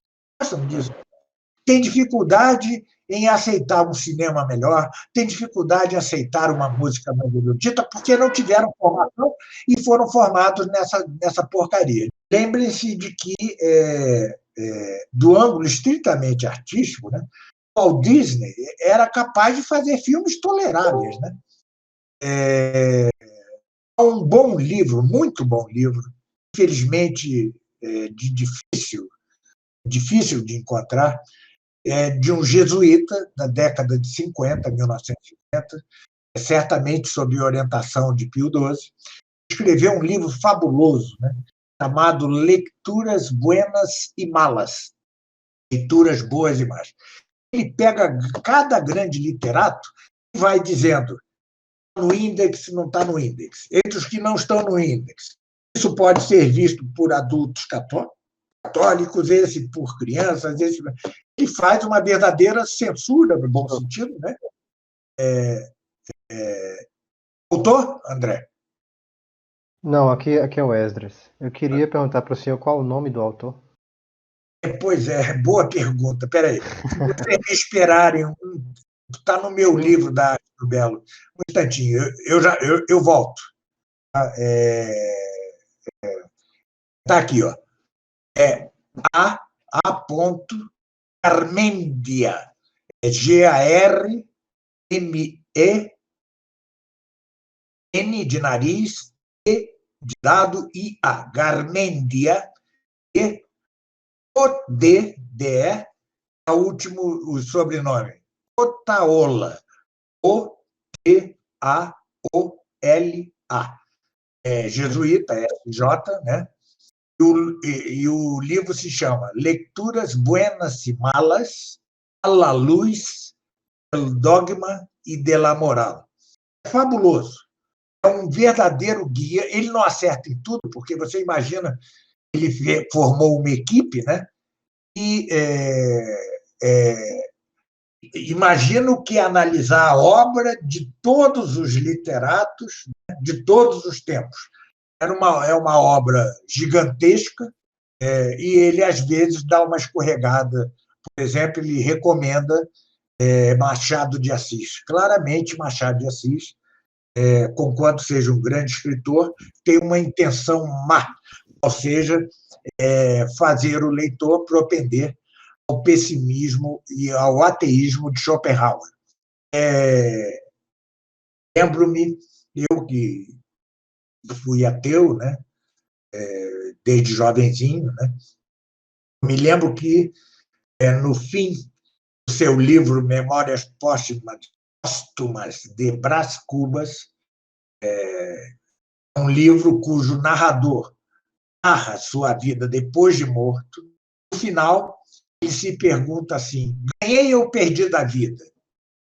Tem dificuldade em aceitar um cinema melhor, tem dificuldade em aceitar uma música mais erudita, porque não tiveram formação e foram formados nessa porcaria. Lembrem-se de que, do ângulo estritamente artístico, né, Walt Disney era capaz de fazer filmes toleráveis. Né? Um bom livro, muito bom livro, infelizmente difícil de encontrar, de um jesuíta da década de 50, 1950, certamente sob orientação de Pio XII, escreveu um livro fabuloso, né, chamado Leituras Buenas e Malas, Leituras Boas e Más. Ele pega cada grande literato e vai dizendo: no índex, não está no índex. Entre os que não estão no índex, isso pode ser visto por adultos católicos, esse por crianças, esse... Ele faz uma verdadeira censura, no bom sentido, né? Voltou, André? Não, aqui é o Esdras. Eu queria perguntar para o senhor qual o nome do autor. Pois é, boa pergunta. Espera aí. Se vocês me esperarem, está no meu livro da Arte do Belo. Um instantinho, eu volto. Está aqui, ó. A. Garmendia. Garmen, N de nariz, E de dado, IA. Garmendia. E O-D-D-E, o último o sobrenome. Otaola. O-T-A-O-L-A. Jesuíta, SJ, né? E o livro se chama Lecturas Buenas y Malas a la luz del dogma e de la moral. É fabuloso. É um verdadeiro guia. Ele não acerta em tudo, porque você imagina, ele formou uma equipe, né? E imagino que analisar a obra de todos os literatos, né, de todos os tempos. É uma obra gigantesca, e ele, às vezes, dá uma escorregada. Por exemplo, ele recomenda Machado de Assis. Claramente, Machado de Assis, conquanto seja um grande escritor, tem uma intenção má, ou seja, fazer o leitor propender ao pessimismo e ao ateísmo de Schopenhauer. Lembro-me, eu que fui ateu, né, desde jovenzinho, né, me lembro que, no fim do seu livro Memórias Póstumas de Brás Cubas, um livro cujo narrador narra sua vida depois de morto, no final ele se pergunta assim: ganhei ou perdi da vida?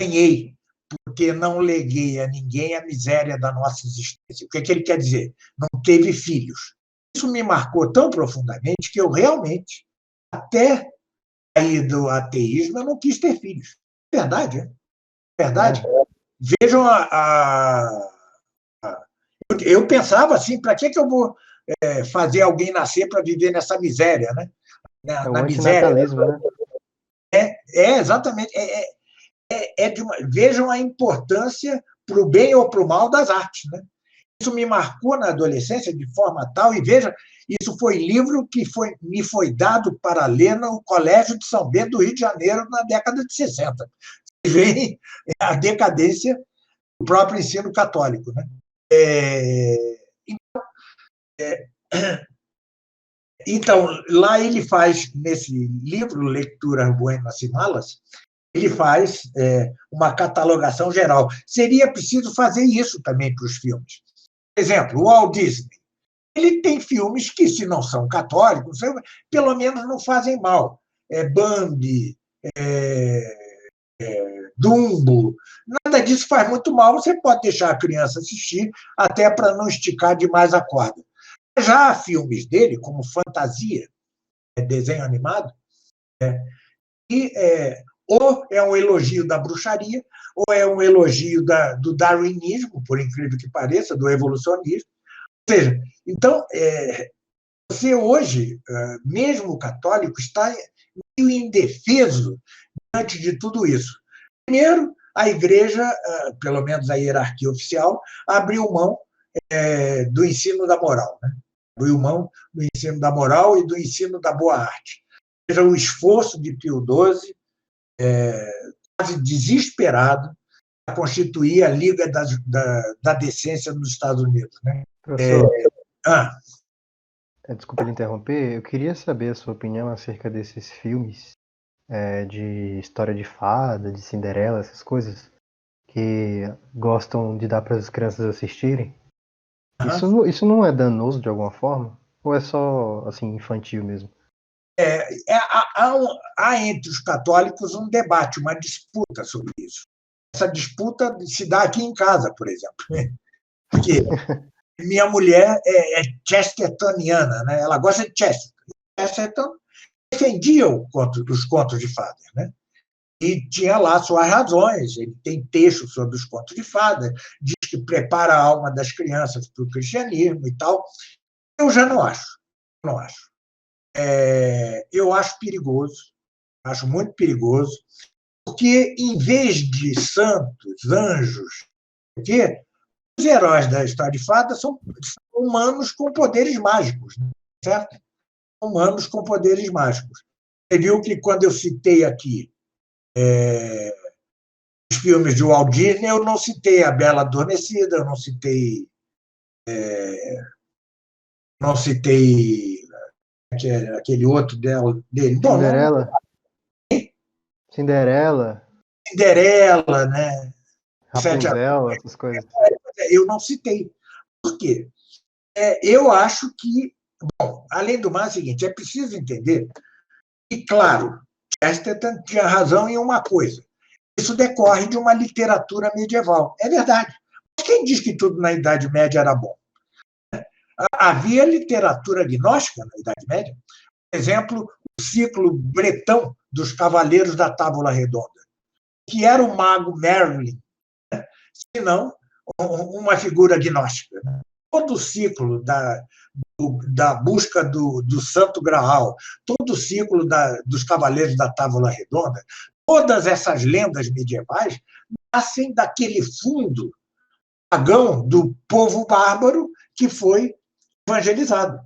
Ganhei, porque não leguei a ninguém a miséria da nossa existência. O que ele quer dizer? Não teve filhos. Isso me marcou tão profundamente que eu realmente, até sair do ateísmo, eu não quis ter filhos. Verdade, é? Verdade. Vejam eu pensava assim, para que eu vou fazer alguém nascer para viver nessa miséria, né? Na miséria. Né? Exatamente. Vejam a importância para o bem ou para o mal das artes, né? Isso me marcou na adolescência de forma tal, e veja, isso foi livro que me foi dado para ler no Colégio de São Bento do Rio de Janeiro na década de 60. Vem a decadência do próprio ensino católico, né? Então, lá ele faz, nesse livro, Lecturas Buenas y Malas, ele faz uma catalogação geral. Seria preciso fazer isso também para os filmes. Por exemplo, o Walt Disney. Ele tem filmes que, se não são católicos, pelo menos não fazem mal. Bambi, Dumbo, nada disso faz muito mal. Você pode deixar a criança assistir, até para não esticar demais a corda. Já há filmes dele, como Fantasia, desenho animado, e ou é um elogio da bruxaria, ou é um elogio do darwinismo, por incrível que pareça, do evolucionismo. Ou seja, então, você hoje, mesmo católico, está meio indefeso diante de tudo isso. Primeiro, a Igreja, pelo menos a hierarquia oficial, abriu mão do ensino da moral, né? Abriu mão do ensino da moral e do ensino da boa arte. Ou seja, o esforço de Pio XII, quase desesperado, para constituir a Liga da Decência nos Estados Unidos, né? Professor, desculpa lhe interromper, eu queria saber a sua opinião acerca desses filmes de história de fada, de Cinderela, essas coisas, que gostam de dar para as crianças assistirem. Isso não é danoso de alguma forma? Ou é só assim, infantil mesmo? Há entre os católicos um debate, uma disputa sobre isso. Essa disputa se dá aqui em casa, por exemplo. Porque minha mulher é chestertoniana, né? Ela gosta de Chesterton. Chesterton defendia os contos de fadas, né? E tinha lá suas razões. Ele tem textos sobre os contos de fadas, diz que prepara a alma das crianças para o cristianismo e tal. Eu já não acho. Não acho. Eu acho perigoso, acho muito perigoso, porque, em vez de santos, anjos, porque os heróis da história de fadas são humanos com poderes mágicos, certo? Humanos com poderes mágicos. Você viu que, quando eu citei aqui os filmes de Walt Disney, eu não citei A Bela Adormecida, eu não citei aquele outro dele. Cinderela. Cinderela, né? Rapunzel, essas coisas. Eu não citei. Por quê? Eu acho que Bom, além do mais, é o seguinte, é preciso entender que, claro, Chesterton tinha razão em uma coisa. Isso decorre de uma literatura medieval. É verdade. Mas quem diz que tudo na Idade Média era bom? Havia literatura gnóstica na Idade Média. Por exemplo, o ciclo bretão dos Cavaleiros da Távola Redonda, que era o mago Merlin, se não uma figura gnóstica. Todo o ciclo da busca do Santo Graal, todo o ciclo dos Cavaleiros da Távola Redonda, todas essas lendas medievais nascem daquele fundo pagão do povo bárbaro que foi evangelizado.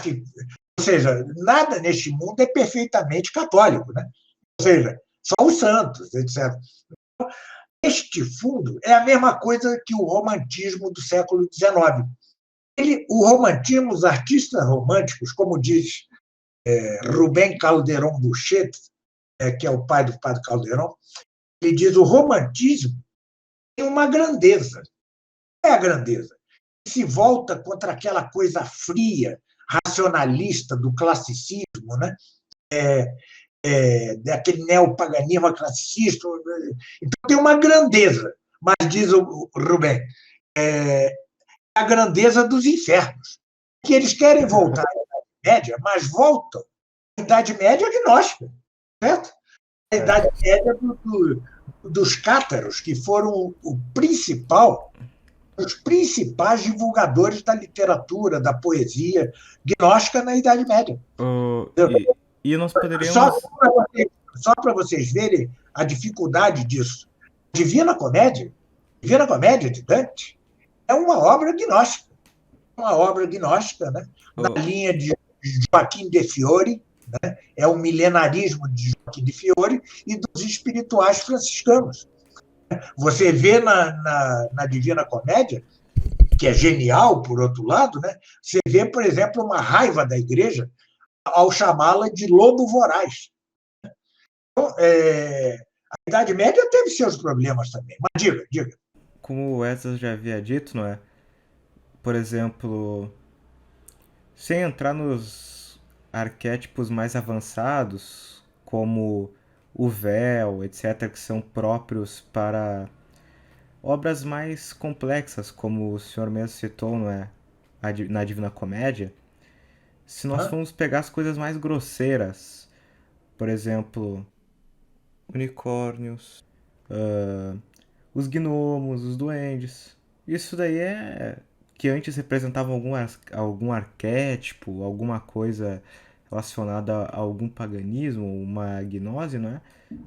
Ou seja, nada neste mundo é perfeitamente católico, né? Ou seja, só os santos, etc. Este fundo é a mesma coisa que o romantismo do século XIX. O romantismo, os artistas românticos, como diz Rubén Calderón Bouchet, que é o pai do Padre Calderón, ele diz: o romantismo tem uma grandeza. Qual é a grandeza? Se volta contra aquela coisa fria, racionalista do classicismo, né? Daquele neopaganismo classicista. Então, tem uma grandeza, mas, diz o Rubén, a grandeza dos infernos, que eles querem voltar à Idade Média, mas voltam à Idade Média gnóstica, certo? A Idade Média dos cátaros, que foram os principais divulgadores da literatura, da poesia gnóstica na Idade Média. E nós poderíamos... Só para vocês verem a dificuldade disso. Divina Comédia de Dante, é uma obra gnóstica. Né? Na linha de Joaquim de Fiore, né? É o milenarismo de Joaquim de Fiore e dos espirituais franciscanos. Você vê na Divina Comédia, que é genial, por outro lado, né? Você vê, por exemplo, uma raiva da igreja ao chamá-la de lobo voraz. Então, a Idade Média teve seus problemas também. Mas diga. Como o Wesley já havia dito, não é? Por exemplo, sem entrar nos arquétipos mais avançados, como o véu, etc., que são próprios para obras mais complexas, como o senhor mesmo citou, não é? Na Divina Comédia. Se nós formos pegar as coisas mais grosseiras, por exemplo, unicórnios, os gnomos, os duendes, isso daí que antes representavam algum arquétipo, alguma coisa relacionada a algum paganismo, uma gnose, não é?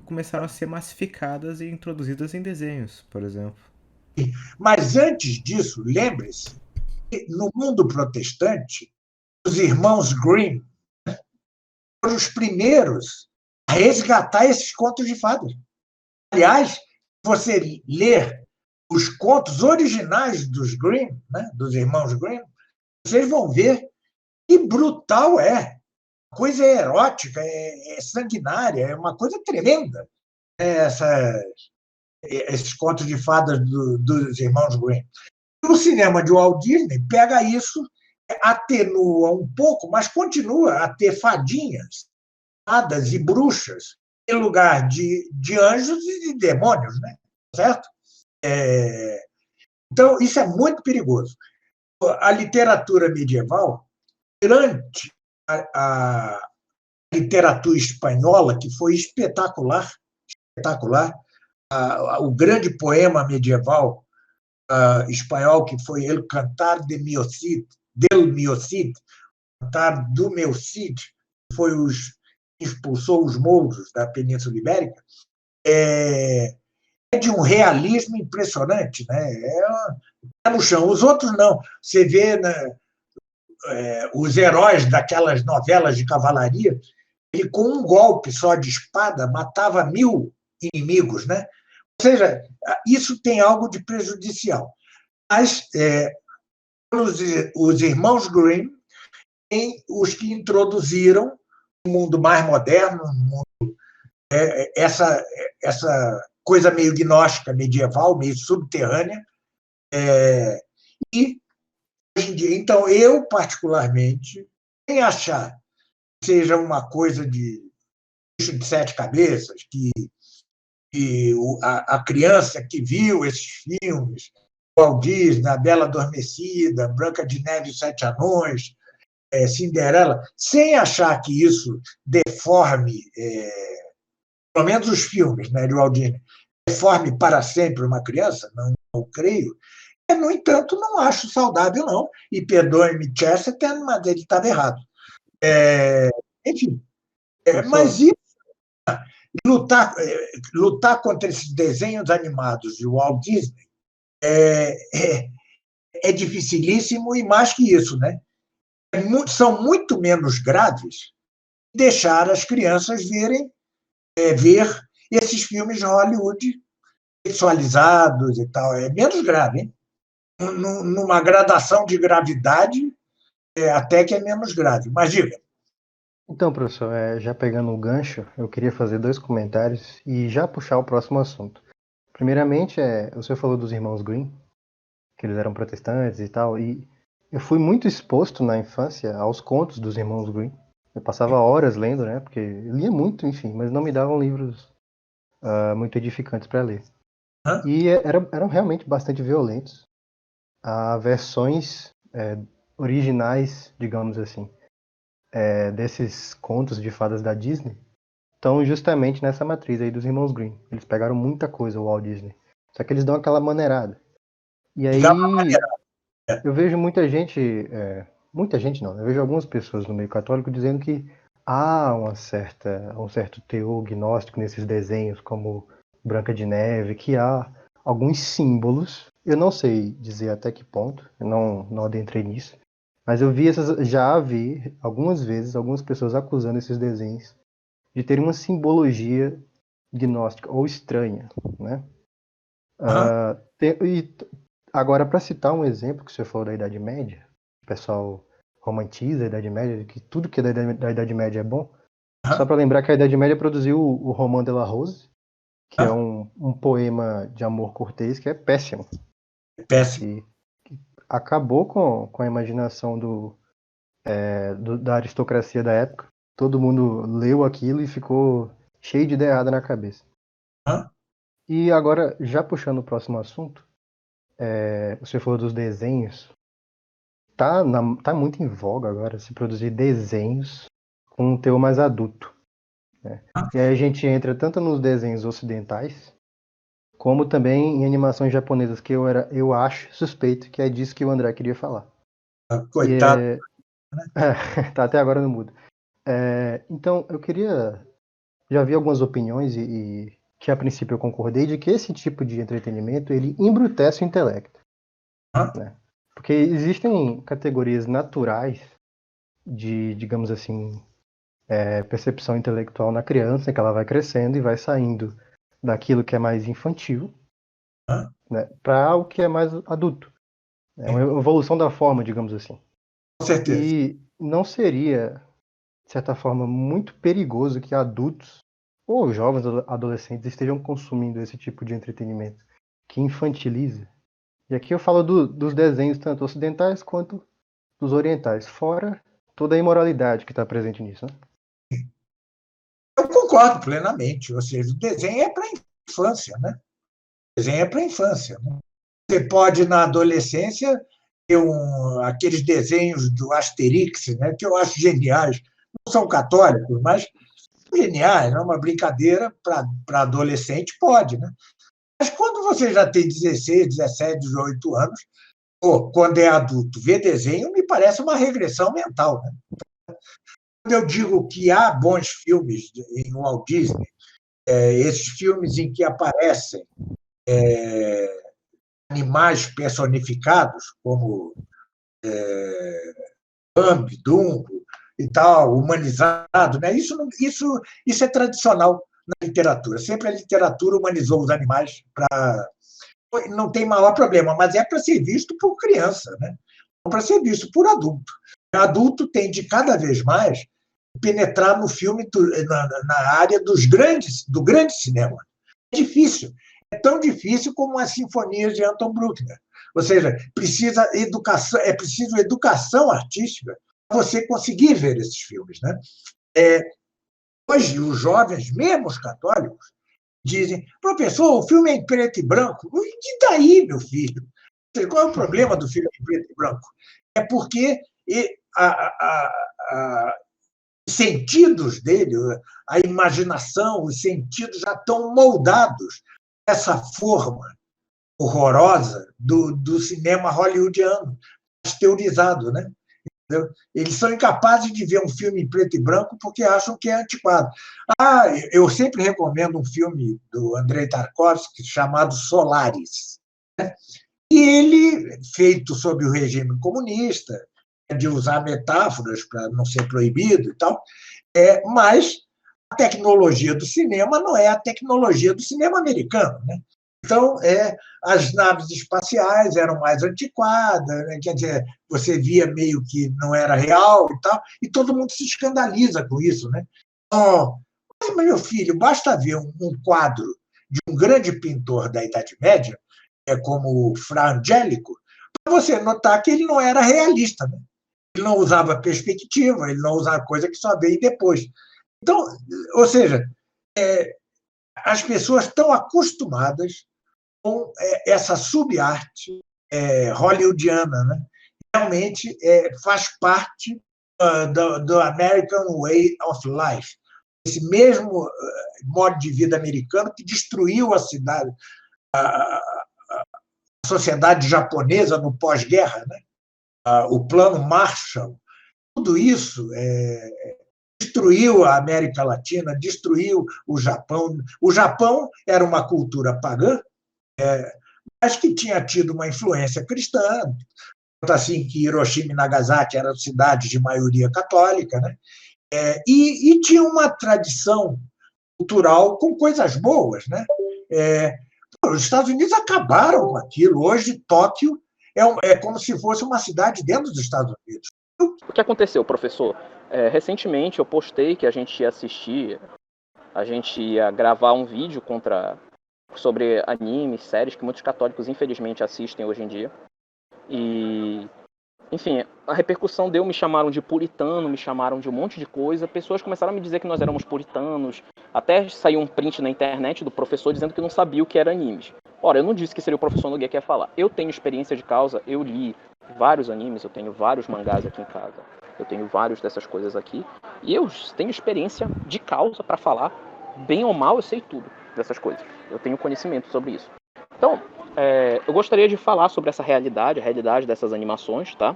Começaram a ser massificadas e introduzidas em desenhos, por exemplo. Mas antes disso, lembre-se que no mundo protestante, os irmãos Grimm foram os primeiros a resgatar esses contos de fadas. Aliás, se você ler os contos originais dos Grimm, né, dos irmãos Grimm, vocês vão ver que brutal é. A coisa é erótica, é sanguinária, é uma coisa tremenda, esses contos de fadas dos irmãos Grimm. O cinema de Walt Disney pega isso, atenua um pouco, mas continua a ter fadinhas, fadas e bruxas, em lugar de anjos e de demônios, né? Certo? Então, isso é muito perigoso. A literatura medieval, durante a literatura espanhola, que foi espetacular, o grande poema medieval espanhol, que foi El Cantar del Meu Cid, Cantar do Meu Cid, que foi expulsou os mouros da Península Ibérica, é de um realismo impressionante, né? É no chão. Os outros não. Você vê, né, os heróis daquelas novelas de cavalaria, ele com um golpe só de espada matava 1000 inimigos, né? Ou seja, isso tem algo de prejudicial. Mas os irmãos Grimm têm os que introduziram um mundo mais moderno, essa coisa meio gnóstica, medieval, meio subterrânea. E, hoje em dia, então, eu, particularmente, sem achar que seja uma coisa de bicho de sete cabeças, que a criança que viu esses filmes, Walt Disney, A Bela Adormecida, Branca de Neve e os Sete Anões, Cinderela, sem achar que isso deforme, pelo menos os filmes, né, de Walt Disney, deforme para sempre uma criança, não creio. No entanto, não acho saudável, não. E perdoe-me, Chesterton, mas ele estava errado. Enfim, mas isso, lutar contra esses desenhos animados de Walt Disney é dificilíssimo, e mais que isso, né? São muito menos graves deixar as crianças ver esses filmes de Hollywood sexualizados e tal. É menos grave, hein? Numa gradação de gravidade, até que é menos grave. Mas diga. Então, professor, já pegando o gancho, eu queria fazer 2 comentários e já puxar o próximo assunto. Primeiramente, o senhor falou dos irmãos Grimm, que eles eram protestantes e tal, e eu fui muito exposto na infância aos contos dos irmãos Grimm. Eu passava horas lendo, né, porque eu lia muito, enfim, mas não me davam livros muito edificantes para ler. E eram realmente bastante violentos. Há versões originais, digamos assim, desses contos de fadas da Disney estão justamente nessa matriz aí dos irmãos Grimm. Eles pegaram muita coisa, o Walt Disney. Só que eles dão aquela maneirada. E aí eu vejo muita gente não, eu vejo algumas pessoas no meio católico dizendo que há um certo teor gnóstico nesses desenhos, como Branca de Neve, que há alguns símbolos. Eu não sei dizer até que ponto, eu não adentrei nisso, mas já vi algumas vezes algumas pessoas acusando esses desenhos de terem uma simbologia gnóstica ou estranha, né? Agora, para citar um exemplo que você falou da Idade Média, o pessoal romantiza a Idade Média, que tudo que é da Idade Média é bom. Só para lembrar que a Idade Média produziu o Roman de la Rose, que é um poema de amor cortês que é péssimo. Péssimo. E acabou com a imaginação da aristocracia da época. Todo mundo leu aquilo e ficou cheio de ideia errada na cabeça. E agora, já puxando o próximo assunto, você falou dos desenhos. Tá muito em voga agora se produzir desenhos com um teor mais adulto, né? E aí a gente entra tanto nos desenhos ocidentais, como também em animações japonesas, que eu acho suspeito que é disso que o André queria falar. Coitado. Tá até agora no mudo. Então, eu queria... Já vi algumas opiniões e que a princípio eu concordei de que esse tipo de entretenimento ele embrutece o intelecto, né? Porque existem categorias naturais de, digamos assim, percepção intelectual na criança, que ela vai crescendo e vai saindo daquilo que é mais infantil, né, para o que é mais adulto. É uma evolução da forma, digamos assim. Com certeza. E não seria, de certa forma, muito perigoso que adultos ou jovens adolescentes estejam consumindo esse tipo de entretenimento que infantiliza. E aqui eu falo dos desenhos tanto ocidentais quanto dos orientais, fora toda a imoralidade que está presente nisso, né? Eu concordo plenamente. Ou seja, o desenho é para a infância, né? O desenho é para a infância. Né? Você pode, na adolescência, ter aqueles desenhos do Asterix, né, que eu acho geniais. Não são católicos, mas geniais. É uma brincadeira para adolescente, pode, né? Mas quando você já tem 16, 17, 18 anos, ou quando é adulto, ver desenho me parece uma regressão mental. Né? Quando eu digo que há bons filmes em Walt Disney, esses filmes em que aparecem animais personificados, como Bambi, Dumbo e tal, humanizado, né? Isso é tradicional na literatura. Sempre a literatura humanizou os animais para não tem maior problema, mas é para ser visto por criança, né? Não para ser visto por adulto. O adulto tem de cada vez mais penetrar no filme, na área do grande cinema. É difícil. É tão difícil como as sinfonias de Anton Bruckner. Ou seja, é preciso educação artística para você conseguir ver esses filmes, né? Hoje, os jovens, mesmo os católicos, dizem: professor, o filme é em preto e branco. E daí, meu filho? Qual é o problema do filme em preto e branco? É porque os sentidos dele, a imaginação, os sentidos já estão moldados essa forma horrorosa do cinema hollywoodiano, pasteurizado, né? Eles são incapazes de ver um filme em preto e branco porque acham que é antiquado. Eu sempre recomendo um filme do Andrei Tarkovsky chamado Solaris, né? E ele, feito sob o regime comunista, de usar metáforas para não ser proibido e tal, mas a tecnologia do cinema não é a tecnologia do cinema americano, né? Então, as naves espaciais eram mais antiquadas, né? Quer dizer, você via meio que não era real e tal, e todo mundo se escandaliza com isso, né? Mas, meu filho, basta ver um quadro de um grande pintor da Idade Média, como Fra Angelico, para você notar que ele não era realista, né? Ele não usava perspectiva, ele não usava coisa que só veio depois. Então, ou seja, as pessoas estão acostumadas com essa subarte hollywoodiana, né? Realmente faz parte do American Way of Life, esse mesmo modo de vida americano que destruiu a cidade, a sociedade japonesa no pós-guerra, né? O Plano Marshall, tudo isso destruiu a América Latina, destruiu o Japão. O Japão era uma cultura pagã, mas que tinha tido uma influência cristã, tanto assim que Hiroshima e Nagasaki eram cidades de maioria católica, né? E tinha uma tradição cultural com coisas boas, né? Os Estados Unidos acabaram com aquilo. Hoje, Tóquio é como se fosse uma cidade dentro dos Estados Unidos. O que aconteceu, professor? Recentemente eu postei que a gente ia gravar um vídeo sobre animes, séries que muitos católicos infelizmente assistem hoje em dia. E, enfim, a repercussão me chamaram de puritano, me chamaram de um monte de coisa. Pessoas começaram a me dizer que nós éramos puritanos. Até saiu um print na internet do professor dizendo que não sabia o que era animes. Ora, eu não disse que seria o professor Nogueira que ia falar. Eu tenho experiência de causa, eu li vários animes, eu tenho vários mangás aqui em casa. Eu tenho vários dessas coisas aqui. E eu tenho experiência de causa para falar. Bem ou mal, eu sei tudo dessas coisas. Eu tenho conhecimento sobre isso. Então, eu gostaria de falar sobre essa realidade, a realidade dessas animações, tá?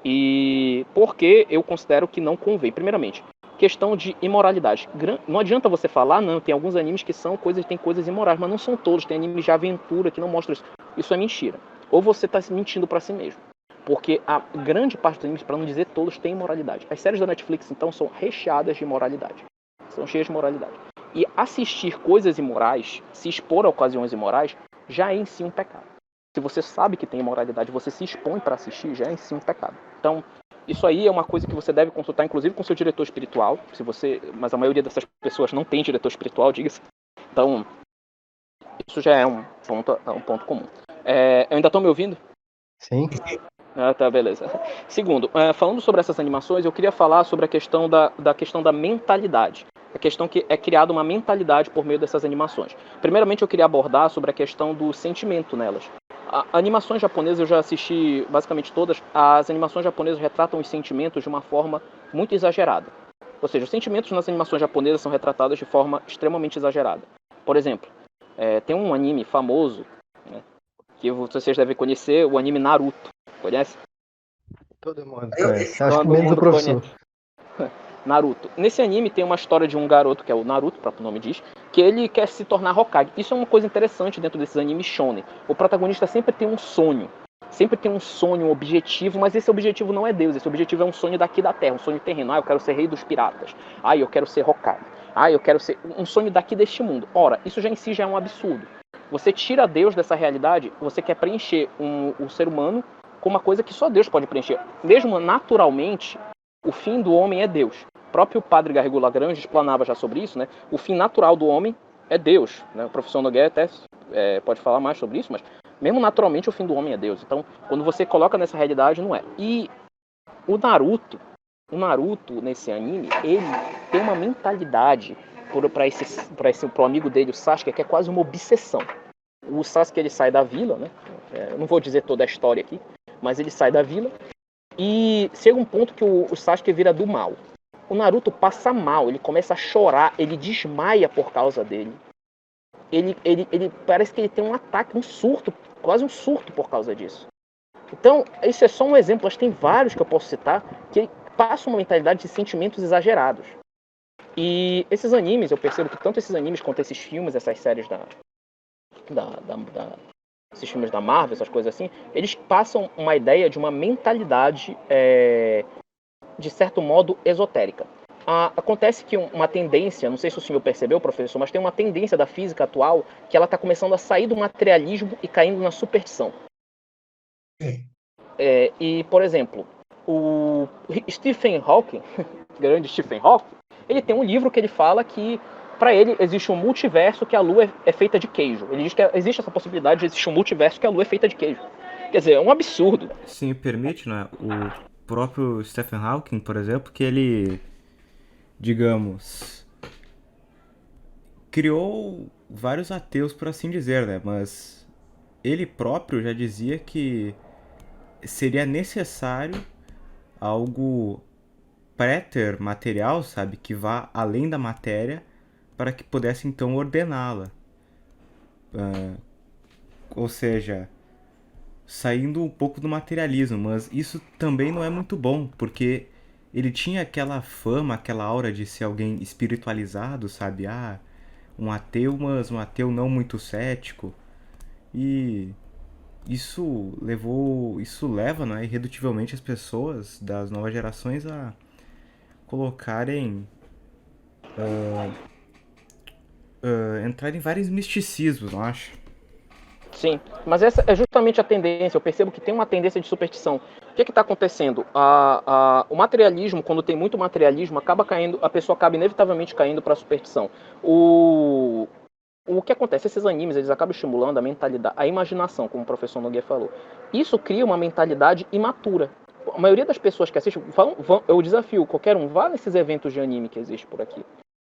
E por que eu considero que não convém. Primeiramente, questão de imoralidade. Não adianta você falar, não, tem alguns animes que tem coisas imorais, mas não são todos. Tem animes de aventura que não mostram isso. Isso é mentira. Ou você está mentindo para si mesmo. Porque a grande parte dos animes, para não dizer todos, tem imoralidade. As séries da Netflix, então, são recheadas de imoralidade. São cheias de moralidade. E assistir coisas imorais, se expor a ocasiões imorais, já é em si um pecado. Se você sabe que tem imoralidade, você se expõe para assistir, já é em si um pecado. Então, isso aí é uma coisa que você deve consultar, inclusive com seu diretor espiritual. Mas a maioria dessas pessoas não tem diretor espiritual, diga-se. Então, isso já é um ponto comum. Eu ainda estou me ouvindo? Sim. Tá, beleza. Segundo, falando sobre essas animações, eu queria falar sobre a questão da questão da mentalidade. A questão que é criada uma mentalidade por meio dessas animações. Primeiramente, eu queria abordar sobre a questão do sentimento nelas. Animações japonesas, eu já assisti basicamente todas. As animações japonesas retratam os sentimentos de uma forma muito exagerada. Ou seja, os sentimentos nas animações japonesas são retratados de forma extremamente exagerada. Por exemplo, tem um anime famoso, né, que vocês devem conhecer, o anime Naruto. Conhece? Todo mundo conhece. Acho que menos o professor. Naruto. Nesse anime tem uma história de um garoto, que é o Naruto, o próprio nome diz, que ele quer se tornar Hokage. Isso é uma coisa interessante dentro desses animes shonen. O protagonista sempre tem um sonho. Sempre tem um sonho, um objetivo, mas esse objetivo não é Deus. Esse objetivo é um sonho daqui da Terra, um sonho terreno. Eu quero ser rei dos piratas. Eu quero ser Hokage. Eu quero ser um sonho daqui deste mundo. Ora, isso já em si já é um absurdo. Você tira Deus dessa realidade, você quer preencher o ser humano com uma coisa que só Deus pode preencher. Mesmo naturalmente, o fim do homem é Deus. O próprio padre Garrigou Lagrange explanava já sobre isso, né? O fim natural do homem é Deus, né? O professor Nogueira até pode falar mais sobre isso, mas mesmo naturalmente o fim do homem é Deus. Então, quando você coloca nessa realidade, não é. E o Naruto, o Naruto, nesse anime, ele tem uma mentalidade pro amigo dele, o Sasuke, que é quase uma obsessão. O Sasuke, ele sai da vila, né? Eu não vou dizer toda a história aqui, mas ele sai da vila e chega um ponto que o Sasuke vira do mal. O Naruto passa mal, ele começa a chorar, ele desmaia por causa dele. Ele parece que ele tem um ataque, um surto, quase um surto por causa disso. Então, isso é só um exemplo, mas tem vários que eu posso citar que passam uma mentalidade de sentimentos exagerados. E esses animes, eu percebo que tanto esses animes quanto esses filmes, essas séries esses filmes da Marvel, essas coisas assim, eles passam uma ideia de uma mentalidade, de certo modo, esotérica. Acontece que uma tendência, não sei se o senhor percebeu, professor, mas tem uma tendência da física atual que ela está começando a sair do materialismo e caindo na superstição. Sim. E, por exemplo, o Stephen Hawking, grande Stephen Hawking, ele tem um livro que ele fala que, para ele, existe um multiverso que a Lua é feita de queijo. Ele diz que existe essa possibilidade de existir um multiverso que a Lua é feita de queijo. Quer dizer, é um absurdo. Se me permite, né? O próprio Stephen Hawking, por exemplo, que ele, digamos, criou vários ateus, por assim dizer, né? Mas ele próprio já dizia que seria necessário algo préter material, sabe, que vá além da matéria para que pudesse então ordená-la. Ou seja, saindo um pouco do materialismo, mas isso também não é muito bom, porque ele tinha aquela fama, aquela aura de ser alguém espiritualizado, sabe? Um ateu, mas um ateu não muito cético. E isso leva, né, irredutivelmente as pessoas das novas gerações a colocarem, entrar em vários misticismos, não acho? Sim, mas essa é justamente a tendência. Eu percebo que tem uma tendência de superstição. O que está acontecendo? O materialismo, quando tem muito materialismo, acaba caindo, a pessoa acaba inevitavelmente caindo para a superstição. O que acontece? Esses animes, eles acabam estimulando a mentalidade, a imaginação, como o professor Nogueira falou. Isso cria uma mentalidade imatura. A maioria das pessoas que assistem, eu desafio qualquer um, vá nesses eventos de anime que existem por aqui.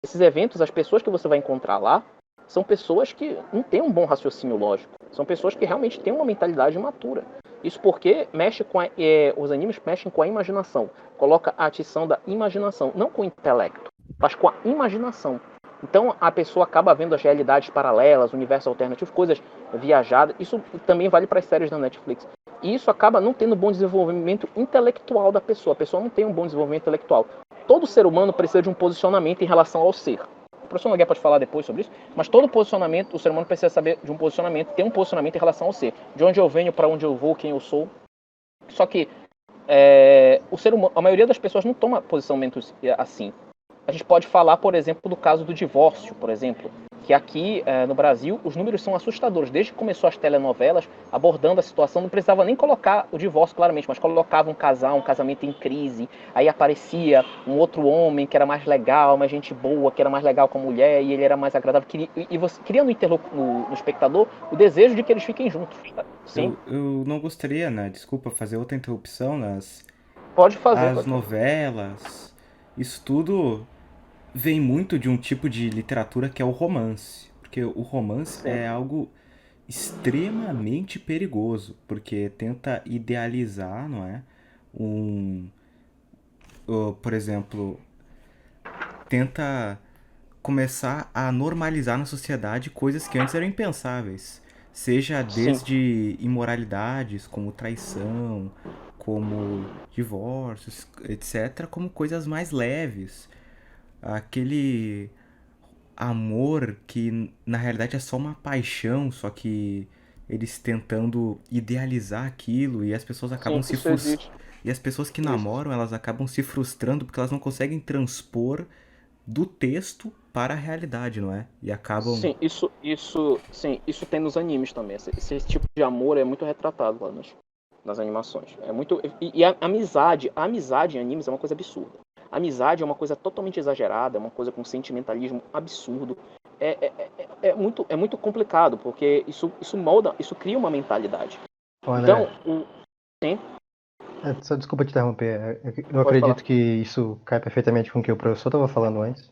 Esses eventos, as pessoas que você vai encontrar lá, são pessoas que não têm um bom raciocínio lógico. São pessoas que realmente têm uma mentalidade imatura. Isso porque os animes mexem com a imaginação. Coloca a atição da imaginação, não com o intelecto, mas com a imaginação. Então a pessoa acaba vendo as realidades paralelas, universos alternativos, coisas viajadas. Isso também vale para as séries da Netflix. E isso acaba não tendo bom desenvolvimento intelectual da pessoa. A pessoa não tem um bom desenvolvimento intelectual. Todo ser humano precisa de um posicionamento em relação ao ser. O professor Nogueira pode falar depois sobre isso, mas todo posicionamento, o ser humano precisa saber de um posicionamento, ter um posicionamento em relação ao ser. De onde eu venho, para onde eu vou, quem eu sou. Só que o ser humano, a maioria das pessoas não toma posicionamentos assim. A gente pode falar, por exemplo, do caso do divórcio, por exemplo, que aqui no Brasil os números são assustadores. Desde que começou as telenovelas abordando a situação, não precisava nem colocar o divórcio claramente, mas colocava um casamento em crise, aí aparecia um outro homem que era mais legal, mais gente boa, que era mais legal com a mulher, e ele era mais agradável, e você cria no espectador o desejo de que eles fiquem juntos. Sim. Eu não gostaria, né, desculpa, fazer outra interrupção, Pode fazer. as novelas, isso tudo vem muito de um tipo de literatura que é o romance. Porque o romance Sim. é algo extremamente perigoso, porque tenta idealizar, não é? Por exemplo, tenta começar a normalizar na sociedade coisas que antes eram impensáveis. Seja desde imoralidades, como traição, como divórcios, etc., como coisas mais leves. Aquele amor que na realidade é só uma paixão, só que eles tentando idealizar aquilo e as pessoas acabam se frustrando. E as pessoas que namoram, elas acabam se frustrando porque elas não conseguem transpor do texto para a realidade, não é? E acabam... Sim, isso tem nos animes também. Esse tipo de amor é muito retratado lá nas animações. É muito, e a amizade em animes é uma coisa absurda. A amizade é uma coisa totalmente exagerada, é uma coisa com sentimentalismo absurdo. É muito complicado, porque isso molda, isso cria uma mentalidade. Ô, André, Então, sim. Só desculpa te interromper. Eu Pode acredito falar. que isso cai perfeitamente com o que o professor estava falando antes.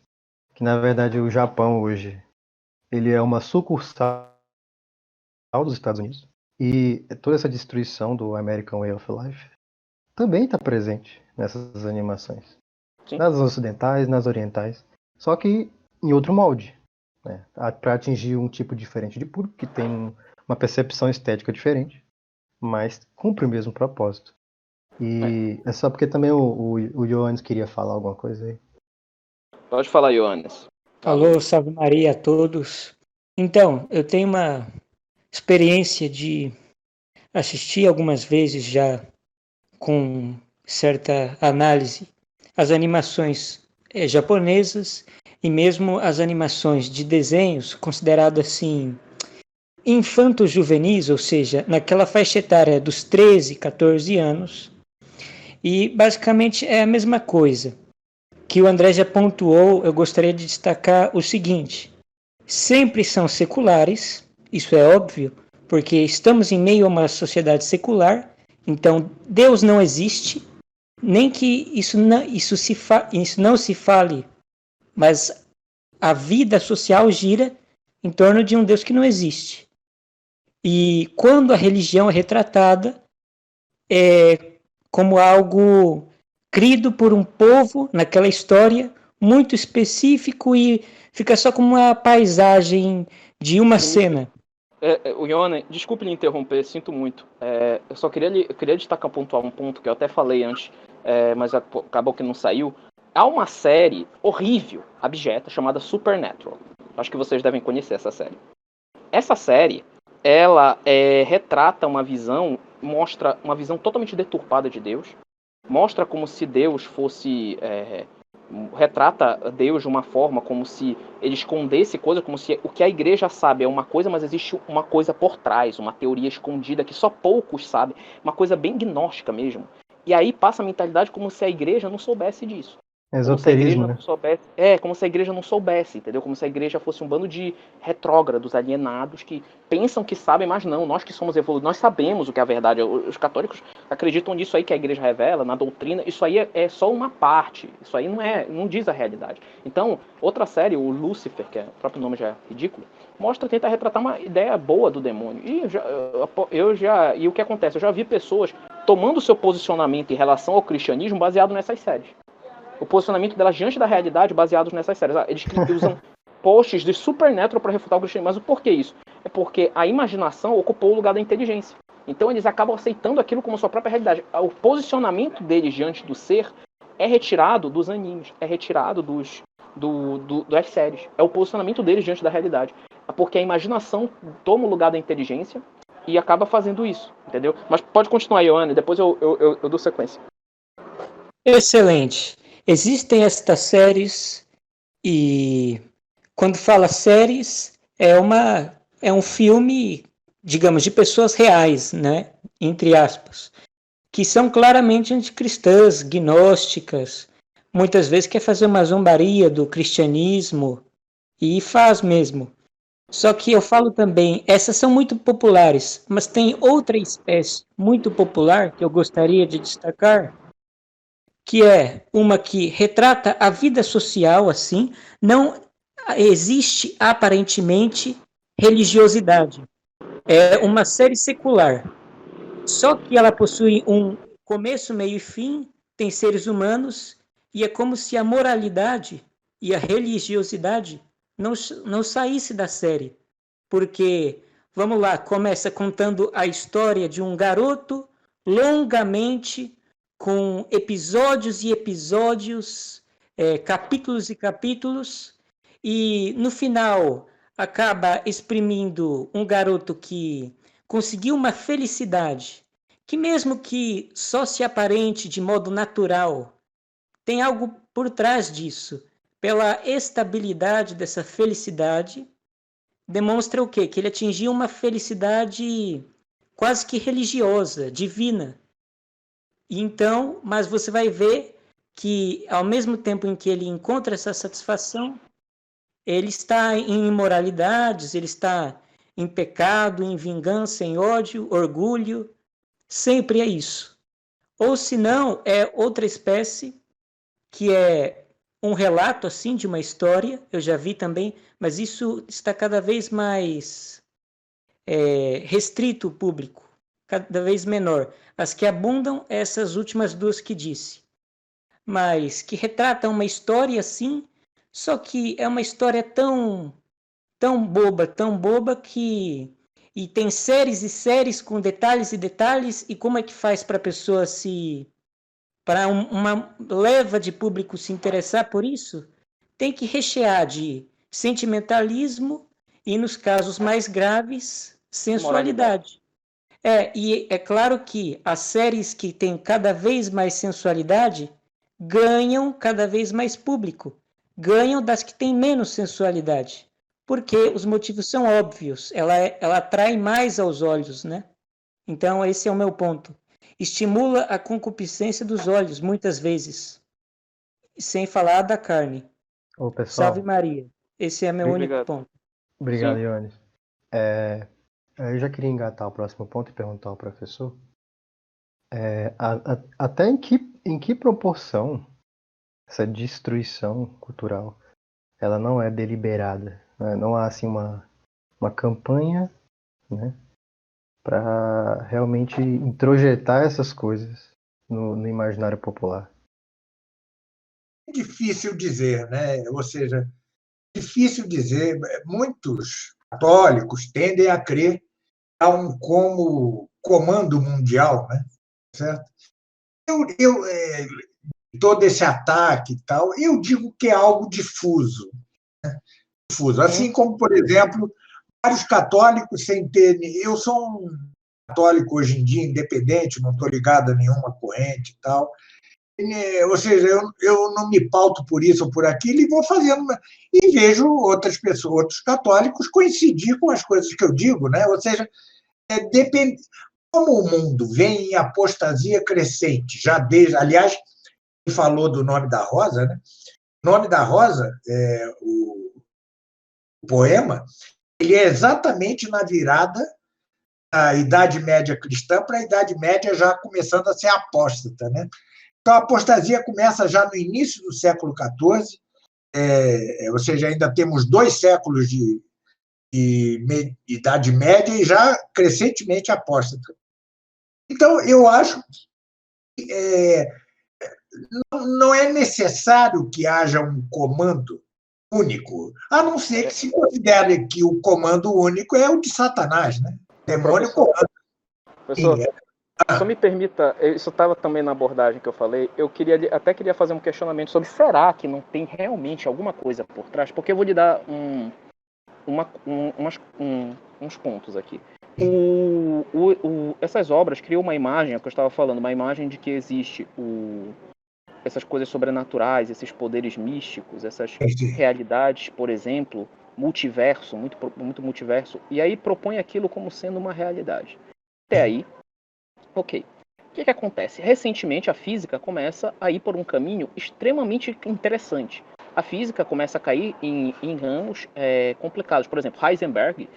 Que na verdade o Japão hoje ele é uma sucursal dos Estados Unidos. E toda essa destruição do American Way of Life também está presente nessas animações. Sim. Nas ocidentais, nas orientais. Só que em outro molde. Né? Para atingir um tipo diferente de público, que tem uma percepção estética diferente, mas cumpre o mesmo propósito. E é só porque também o Johannes queria falar alguma coisa aí. Pode falar, Johannes. Alô, salve Maria a todos. Então, eu tenho uma experiência de assistir algumas vezes já com certa análise as animações japonesas e mesmo as animações de desenhos consideradas assim infanto-juvenis, ou seja, naquela faixa etária dos 13, 14 anos. E basicamente é a mesma coisa que o André já pontuou. Eu gostaria de destacar o seguinte: sempre são seculares, isso é óbvio, porque estamos em meio a uma sociedade secular, então Deus não existe, nem que isso não se fale, mas a vida social gira em torno de um Deus que não existe. E quando a religião é retratada, é como algo crido por um povo naquela história muito específico e fica só como uma paisagem de uma cena. O Ione, desculpe lhe interromper, sinto muito. Eu só queria destacar pontuar um ponto que eu até falei antes, mas acabou que não saiu. Há uma série horrível, abjeta, chamada Supernatural. Acho que vocês devem conhecer essa série. Essa série, ela retrata uma visão, mostra uma visão totalmente deturpada de Deus. Mostra como se Deus fosse... retrata Deus de uma forma como se ele escondesse coisa, como se o que a igreja sabe é uma coisa, mas existe uma coisa por trás, uma teoria escondida que só poucos sabem, uma coisa bem gnóstica mesmo. E aí passa a mentalidade como se a igreja não soubesse disso. Esoterismo, né? Como se a igreja não soubesse, entendeu? Como se a igreja fosse um bando de retrógrados, alienados, que pensam que sabem, mas não. Nós que somos evoluídos, nós sabemos o que é a verdade. Os católicos acreditam nisso aí que a igreja revela, na doutrina. Isso aí é só uma parte. Isso aí não diz a realidade. Então, outra série, o Lúcifer, que o próprio nome já é ridículo, tenta retratar uma ideia boa do demônio. E o que acontece? Eu já vi pessoas tomando seu posicionamento em relação ao cristianismo baseado nessas séries. O posicionamento delas diante da realidade baseados nessas séries. Eles usam posts de Supernatural para refutar o cristianismo. Mas o porquê isso? É porque a imaginação ocupou o lugar da inteligência. Então eles acabam aceitando aquilo como sua própria realidade. O posicionamento deles diante do ser é retirado dos animes, é retirado das séries. É o posicionamento deles diante da realidade. Porque a imaginação toma o lugar da inteligência e acaba fazendo isso, entendeu? Mas pode continuar, Ioane, depois eu dou sequência. Excelente. Existem estas séries e quando fala séries é um filme, digamos, de pessoas reais, né? Entre aspas, que são claramente anticristãs, gnósticas, muitas vezes quer fazer uma zombaria do cristianismo e faz mesmo. Só que eu falo também, essas são muito populares, mas tem outra espécie muito popular que eu gostaria de destacar, que é uma que retrata a vida social assim, não existe aparentemente religiosidade. É uma série secular. Só que ela possui um começo, meio e fim, tem seres humanos, e é como se a moralidade e a religiosidade não saísse da série. Porque, vamos lá, começa contando a história de um garoto longamente, com episódios e episódios, capítulos e capítulos, e no final acaba exprimindo um garoto que conseguiu uma felicidade que, mesmo que só se aparente de modo natural, tem algo por trás disso. Pela estabilidade dessa felicidade, demonstra o quê? Que ele atingiu uma felicidade quase que religiosa, divina. Então, mas você vai ver que, ao mesmo tempo em que ele encontra essa satisfação, ele está em imoralidades, ele está em pecado, em vingança, em ódio, orgulho. Sempre é isso. Ou se não, é outra espécie que é um relato assim de uma história, eu já vi também, mas isso está cada vez mais restrito o público, cada vez menor. As que abundam, essas últimas duas que disse, mas que retratam uma história assim, só que é uma história tão boba que e tem séries e séries com detalhes e detalhes, e como é que faz para a pessoa para uma leva de público se interessar por isso? Tem que rechear de sentimentalismo e, nos casos mais graves, Moralidade. sensualidade. E é claro que as séries que têm cada vez mais sensualidade ganham cada vez mais público, ganham das que têm menos sensualidade, porque os motivos são óbvios, ela atrai mais aos olhos, né? Então, esse é o meu ponto. Estimula a concupiscência dos olhos, muitas vezes, sem falar da carne. Ô, Salve pessoal, Maria. Esse é meu único Obrigado. ponto. obrigado, Sim. Ioannis. Eu já queria engatar o próximo ponto e perguntar ao professor. Até em que proporção essa destruição cultural ela não é deliberada, né? Não há assim uma campanha, né, para realmente introjetar essas coisas no imaginário popular. É difícil dizer, né? Ou seja, difícil dizer. Muitos católicos tendem a crer a um como comando mundial, né? Certo? Todo esse ataque e tal, eu digo que é algo difuso. Difuso. Assim como, por exemplo, vários católicos sem ter. Eu sou um católico hoje em dia independente, não estou ligado a nenhuma corrente e tal. Ou seja, eu não me pauto por isso ou por aquilo e vou fazendo. E vejo outras pessoas, outros católicos, coincidir com as coisas que eu digo, né? Ou seja, depende. Como o mundo vem em apostasia crescente, já desde. Aliás, falou do Nome da Rosa, né? O Nome da Rosa, o poema, ele é exatamente na virada da Idade Média cristã para a Idade Média já começando a ser apóstata, né? Então, a apostasia começa já no início do século XIV, ou seja, ainda temos 2 séculos de Idade Média e já crescentemente apóstata. Então, eu acho que não é necessário que haja um comando único, a não ser que se considere que o comando único é o de Satanás, né? O demônio comanda. Professor, só me permita, isso estava também na abordagem que eu falei, até queria fazer um questionamento sobre será que não tem realmente alguma coisa por trás? Porque eu vou lhe dar uns pontos aqui. Essas obras criam uma imagem, é o que eu estava falando, uma imagem de que existe essas coisas sobrenaturais, esses poderes místicos, essas realidades, por exemplo, multiverso, muito multiverso, e aí propõe aquilo como sendo uma realidade. Até aí, ok. O que acontece? Recentemente a física começa a ir por um caminho extremamente interessante. A física começa a cair em ramos complicados. Por exemplo, Heisenberg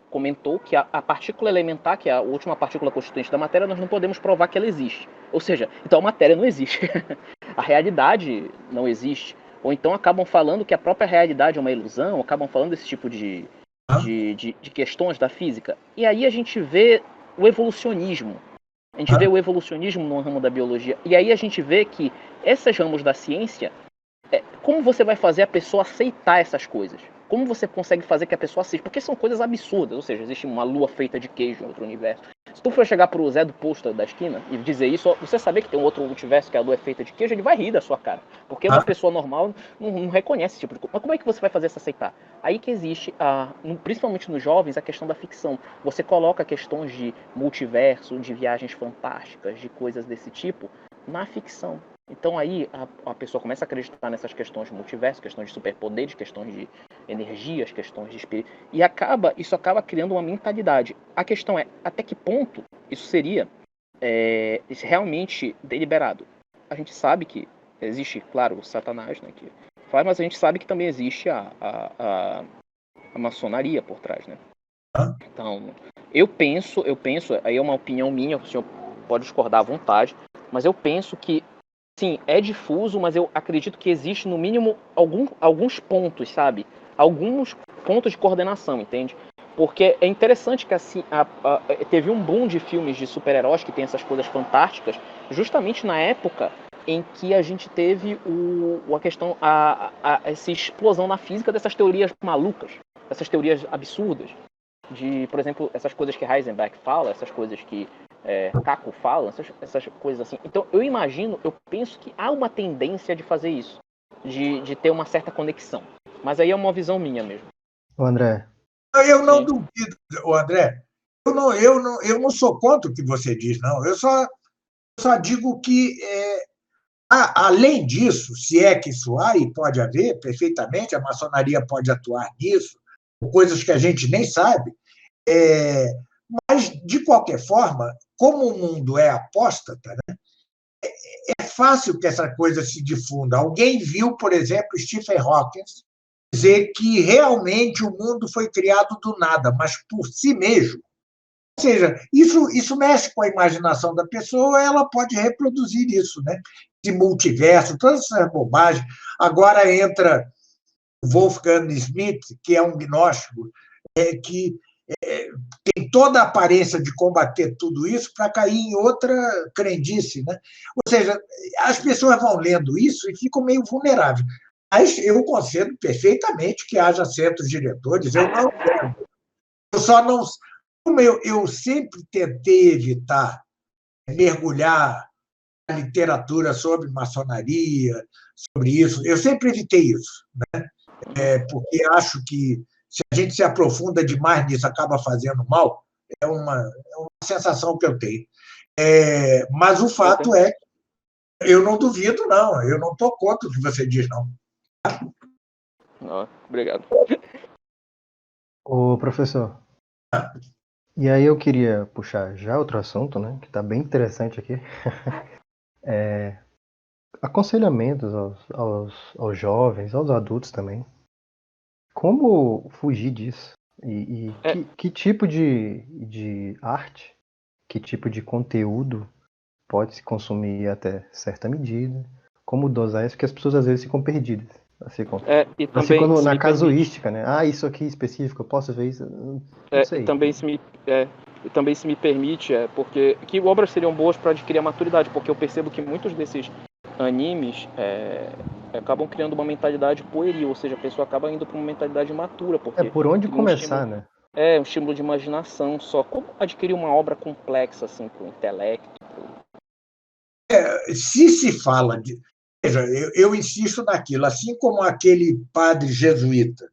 comentou que a partícula elementar, que é a última partícula constituinte da matéria, nós não podemos provar que ela existe. Ou seja, então a matéria não existe. A realidade não existe. Ou então acabam falando que a própria realidade é uma ilusão, acabam falando desse tipo de questões da física. E aí a gente vê o evolucionismo. A gente vê o evolucionismo no ramo da biologia. E aí a gente vê que esses ramos da ciência, como você vai fazer a pessoa aceitar essas coisas? Como você consegue fazer que a pessoa aceite? Porque são coisas absurdas. Ou seja, existe uma lua feita de queijo em outro universo. Se tu for chegar pro Zé do posto da esquina e dizer isso, você saber que tem um outro multiverso que a lua é feita de queijo, ele vai rir da sua cara. Porque uma pessoa normal não reconhece esse tipo de coisa. Mas como é que você vai fazer isso aceitar? Aí que existe, principalmente nos jovens, a questão da ficção. Você coloca questões de multiverso, de viagens fantásticas, de coisas desse tipo, na ficção. Então aí a pessoa começa a acreditar nessas questões de multiverso, questões de superpoderes, questões de energias, questões de espírito, e isso acaba criando uma mentalidade. A questão é, até que ponto isso seria realmente deliberado? A gente sabe que existe, claro, o Satanás, né, que faz, mas a gente sabe que também existe a maçonaria por trás, né? Então, eu penso, aí é uma opinião minha, o senhor pode discordar à vontade, mas eu penso que, sim, é difuso, mas eu acredito que existe, no mínimo, alguns pontos, sabe? Alguns pontos de coordenação, entende? Porque é interessante que assim, teve um boom de filmes de super-heróis que tem essas coisas fantásticas, justamente na época em que a gente teve a questão, essa explosão na física dessas teorias malucas, essas teorias absurdas, de, por exemplo, essas coisas que Heisenberg fala, essas coisas que Caco fala, essas coisas assim. Então, eu penso que há uma tendência de fazer isso, de ter uma certa conexão. Mas aí é uma visão minha mesmo. Ô, André, Eu não Sim. duvido, André. Eu não sou contra o que você diz, não. Eu só digo que, além disso, se é que isso há, e pode haver perfeitamente, a maçonaria pode atuar nisso, coisas que a gente nem sabe, mas, de qualquer forma, como o mundo é apóstata, né, é fácil que essa coisa se difunda. Alguém viu, por exemplo, Stephen Hawking dizer que realmente o mundo foi criado do nada, mas por si mesmo. Ou seja, isso mexe com a imaginação da pessoa, ela pode reproduzir isso, né? Esse multiverso, todas essas bobagens. Agora entra Wolfgang Smith, que é um gnóstico, que tem toda a aparência de combater tudo isso para cair em outra crendice, né? Ou seja, as pessoas vão lendo isso e ficam meio vulneráveis. Mas eu concedo perfeitamente que haja certos diretores, eu não quero. Eu só não. Como eu sempre tentei evitar mergulhar na literatura sobre maçonaria, sobre isso, eu sempre evitei isso, né? Porque acho que se a gente se aprofunda demais nisso, acaba fazendo mal, é uma sensação que eu tenho. Mas o fato é que eu não duvido, não, eu não estou contra o que você diz, não. Obrigado. ô professor, e aí eu queria puxar já outro assunto, né, que está bem interessante aqui. Aconselhamentos aos jovens, aos adultos também. Como fugir disso? E que tipo de arte, que tipo de conteúdo pode se consumir até certa medida? Como dosar isso? Porque as pessoas às vezes ficam perdidas. Elas ficam Se na me casuística, né? Ah, isso aqui específico, eu posso ver isso? Não sei. E também se me permite, porque que obras seriam boas para adquirir a maturidade, porque eu percebo que muitos desses animes acabam criando uma mentalidade pueril, ou seja, a pessoa acaba indo para uma mentalidade imatura, porque Por onde cria começar, né? um estímulo de imaginação só. Como adquirir uma obra complexa assim para o intelecto? Se fala de. Veja, eu insisto naquilo, assim como aquele padre jesuíta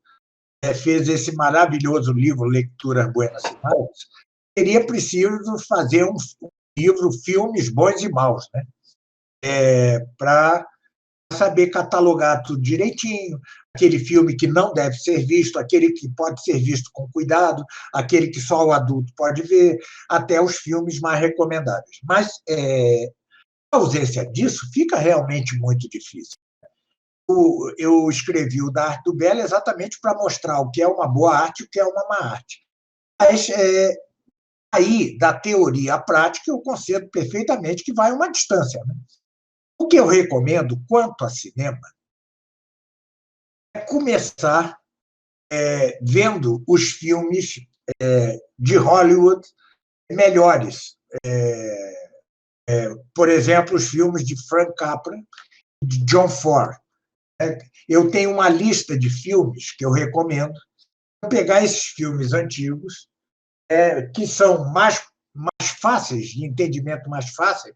fez esse maravilhoso livro, Lecturas Buenas e Malas, seria preciso fazer um livro, filmes bons e maus, né? Para saber catalogar tudo direitinho, aquele filme que não deve ser visto, aquele que pode ser visto com cuidado, aquele que só o adulto pode ver, até os filmes mais recomendáveis. Mas a ausência disso fica realmente muito difícil. Eu escrevi o Da Arte do Belo exatamente para mostrar o que é uma boa arte e o que é uma má arte. Mas aí, da teoria à prática, eu concedo perfeitamente que vai uma distância, né? O que eu recomendo quanto a cinema é começar vendo os filmes de Hollywood melhores. Por exemplo, os filmes de Frank Capra e de John Ford. Eu tenho uma lista de filmes que eu recomendo. Vou pegar esses filmes antigos, que são mais fáceis, de entendimento mais fácil,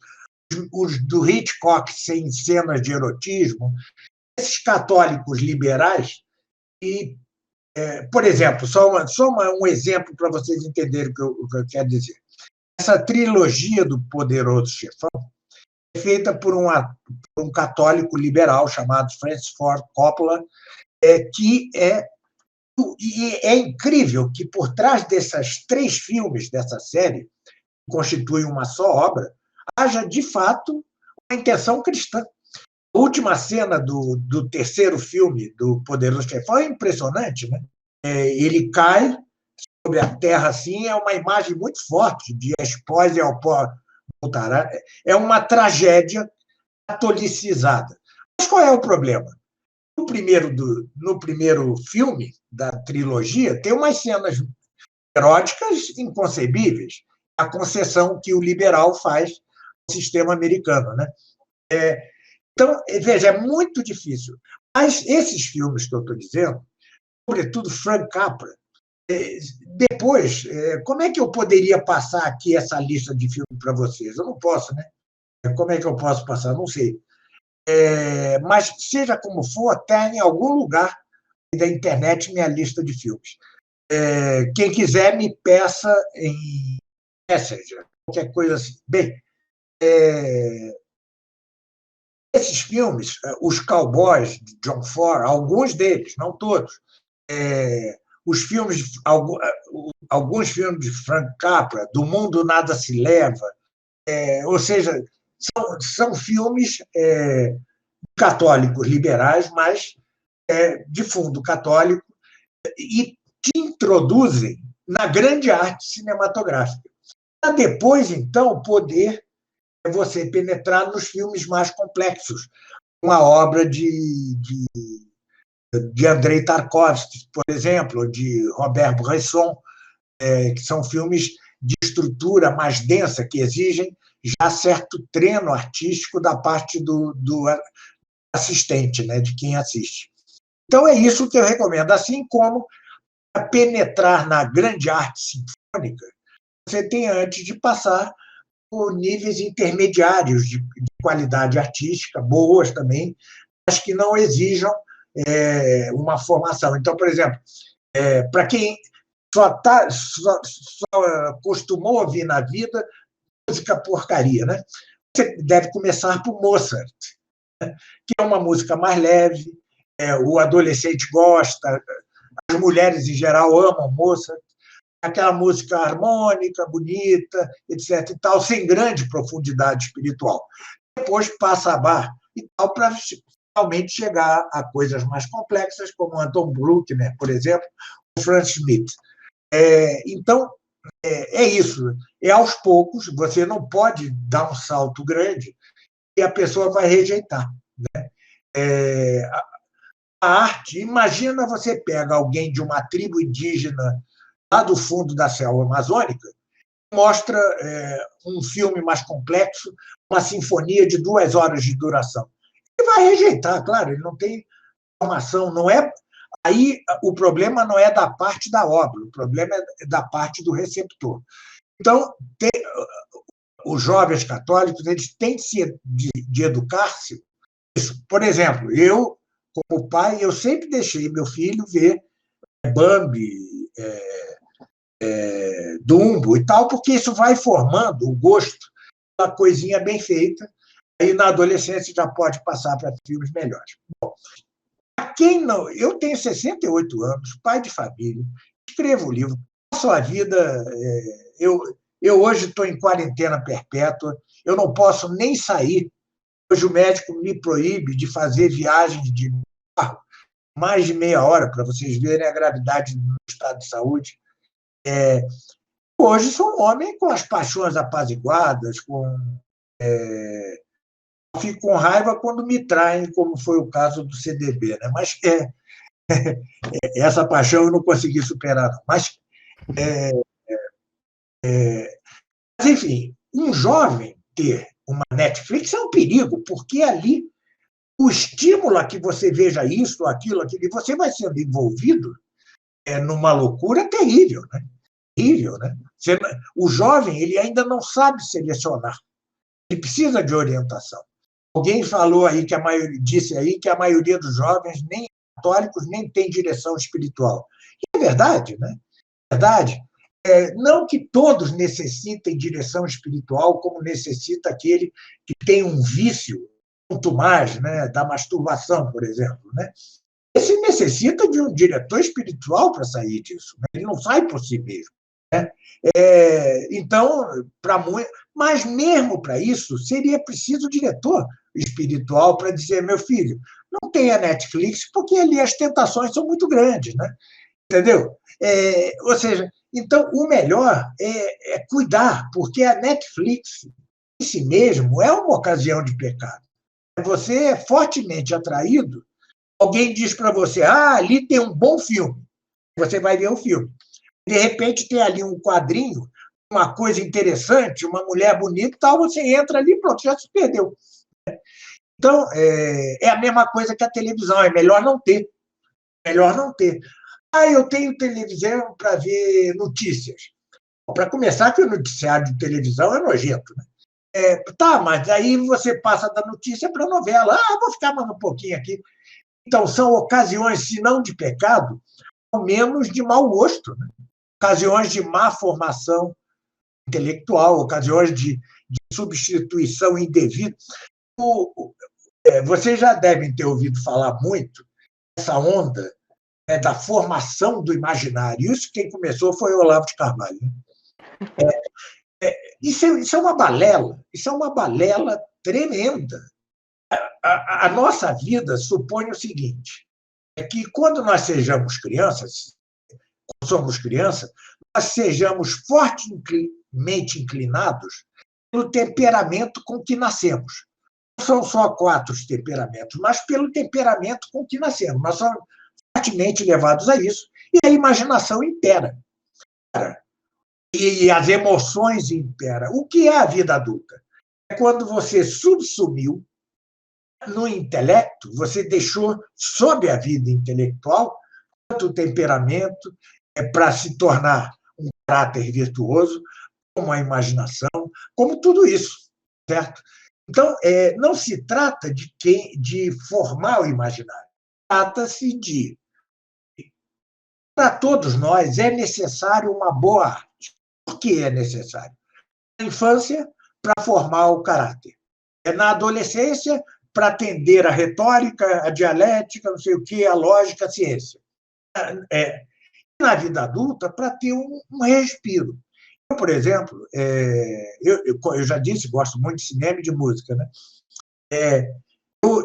os do Hitchcock sem cenas de erotismo, esses católicos liberais, e, por exemplo, um exemplo para vocês entenderem o que eu quero dizer. Essa trilogia do Poderoso Chefão é feita por um católico liberal chamado Francis Ford Coppola, que e é incrível que por trás desses 3 filmes dessa série, que constituem uma só obra, haja, de fato, uma intenção cristã. A última cena do terceiro filme do Poderoso Chefão é impressionante, né? Ele cai sobre a terra assim, é uma imagem muito forte de a esposa e ao pó É uma tragédia catolicizada. Mas qual é o problema? No primeiro filme da trilogia, tem umas cenas eróticas inconcebíveis, a concessão que o liberal faz ao sistema americano, né? Então, veja, é muito difícil. Mas esses filmes que eu estou dizendo, sobretudo Frank Capra, depois, como é que eu poderia passar aqui essa lista de filmes para vocês? Eu não posso, né? Como é que eu posso passar? Não sei. Mas, seja como for, está em algum lugar da internet minha lista de filmes. Quem quiser, me peça em Messenger, qualquer coisa assim. Bem, esses filmes, os Cowboys, de John Ford, alguns deles, não todos, alguns filmes de Frank Capra, Do Mundo Nada Se Leva, ou seja, são filmes católicos liberais, mas de fundo católico, e te introduzem na grande arte cinematográfica. Para depois, então, poder você penetrar nos filmes mais complexos, uma obra de Andrei Tarkovsky, por exemplo, de Robert Bresson, que são filmes de estrutura mais densa, que exigem já certo treino artístico da parte do assistente, né, de quem assiste. Então, é isso que eu recomendo. Assim como para penetrar na grande arte sinfônica, você tem antes de passar por níveis intermediários de qualidade artística, boas também, mas que não exijam uma formação. Então, por exemplo, para quem só costumou ouvir na vida música porcaria, né? Você deve começar por Mozart, né? Que é uma música mais leve, o adolescente gosta, as mulheres em geral amam Mozart, aquela música harmônica, bonita, etc. e tal, sem grande profundidade espiritual. Depois passa a Bach e tal, para realmente chegar a coisas mais complexas, como Anton Bruckner, por exemplo, ou Franz Schmidt. Então, é isso. Aos poucos, você não pode dar um salto grande e a pessoa vai rejeitar, né? A arte, imagina você pega alguém de uma tribo indígena lá do fundo da selva amazônica, mostra um filme mais complexo, uma sinfonia de 2 horas de duração. Ele vai rejeitar, claro, ele não tem formação, não é. Aí o problema não é da parte da obra, o problema é da parte do receptor. Então, os jovens católicos eles têm de educar-se. Por exemplo, eu, como pai, eu sempre deixei meu filho ver Bambi, Dumbo e tal, porque isso vai formando o gosto da coisinha bem feita, aí na adolescência já pode passar para filmes melhores. Bom, quem não, eu tenho 68 anos, pai de família, escrevo livro, passo a vida, eu hoje estou em quarentena perpétua, eu não posso nem sair, hoje o médico me proíbe de fazer viagens de carro, mais de meia hora, para vocês verem a gravidade do estado de saúde. Hoje sou um homem com as paixões apaziguadas, fico com raiva quando me traem, como foi o caso do CDB, né? Mas essa paixão eu não consegui superar, não. Mas, enfim, um jovem ter uma Netflix é um perigo, porque ali o estímulo a que você veja isso, aquilo, e você vai sendo envolvido numa loucura terrível, né? Terrível, né? O jovem ele ainda não sabe selecionar, ele precisa de orientação. Alguém falou aí disse aí que a maioria dos jovens, nem católicos, nem tem direção espiritual. E é verdade, né? É verdade. Não que todos necessitem direção espiritual, como necessita aquele que tem um vício, muito mais, né, da masturbação, por exemplo, né? Esse necessita de um diretor espiritual para sair disso, né? Ele não sai por si mesmo, né? Então, mas mesmo para isso, seria preciso diretor espiritual para dizer, meu filho, não tenha Netflix, porque ali as tentações são muito grandes, né? Entendeu? Ou seja, então, o melhor é cuidar, porque a Netflix si mesmo é uma ocasião de pecado. Você é fortemente atraído, alguém diz para você, ali tem um bom filme, você vai ver o filme. De repente tem ali um quadrinho, uma coisa interessante, uma mulher bonita, tal, você entra ali, pronto, já se perdeu. Então, é a mesma coisa que a televisão, é melhor não ter. Melhor não ter. Eu tenho televisão para ver notícias. Para começar, que o noticiário de televisão é nojento, né? Mas aí você passa da notícia para a novela. Vou ficar mais um pouquinho aqui. Então, são ocasiões, se não de pecado, ao menos de mau gosto, né? Ocasiões de má formação intelectual, ocasiões de substituição indevida. Vocês já devem ter ouvido falar muito dessa onda da formação do imaginário. Isso quem começou foi o Olavo de Carvalho. Isso é uma balela, isso é uma balela tremenda. A nossa vida supõe o seguinte, é que quando nós sejamos crianças, nós sejamos fortemente inclinados pelo temperamento com que nascemos. Não são só 4 temperamentos, mas pelo temperamento com que nascemos. Nós somos fortemente levados a isso, e a imaginação impera. E as emoções imperam. O que é a vida adulta? É quando você subsumiu no intelecto, você deixou sob a vida intelectual tanto o temperamento para se tornar um caráter virtuoso, como a imaginação, como tudo isso, certo? Então, não se trata de formar o imaginário, trata-se de, para todos nós, é necessário uma boa arte. Por que é necessário? Na infância, para formar o caráter. Na adolescência, para atender a retórica, a dialética, não sei o que, a lógica, a ciência. Na vida adulta, para ter um respiro. Eu, por exemplo, eu já disse, gosto muito de cinema e de música, né?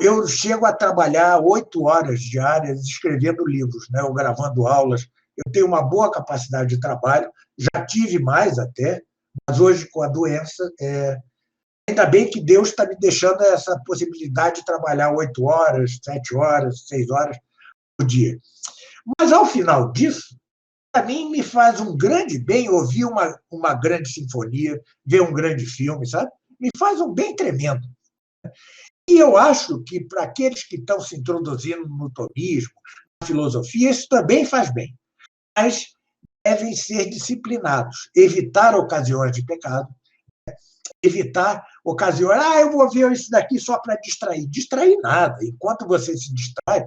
Eu chego a trabalhar 8 horas diárias escrevendo livros, né, ou gravando aulas. Eu tenho uma boa capacidade de trabalho, já tive mais até, mas hoje, com a doença, ainda bem que Deus está me deixando essa possibilidade de trabalhar 8 horas, 7 horas, 6 horas por dia. Mas, ao final disso, para mim, me faz um grande bem ouvir uma grande sinfonia, ver um grande filme, sabe? Me faz um bem tremendo. E eu acho que, para aqueles que estão se introduzindo no tomismo, na filosofia, isso também faz bem. Mas devem ser disciplinados, evitar ocasiões de pecado, evitar ocasiões, eu vou ver isso daqui só para distrair. Distrair nada. Enquanto você se distrai,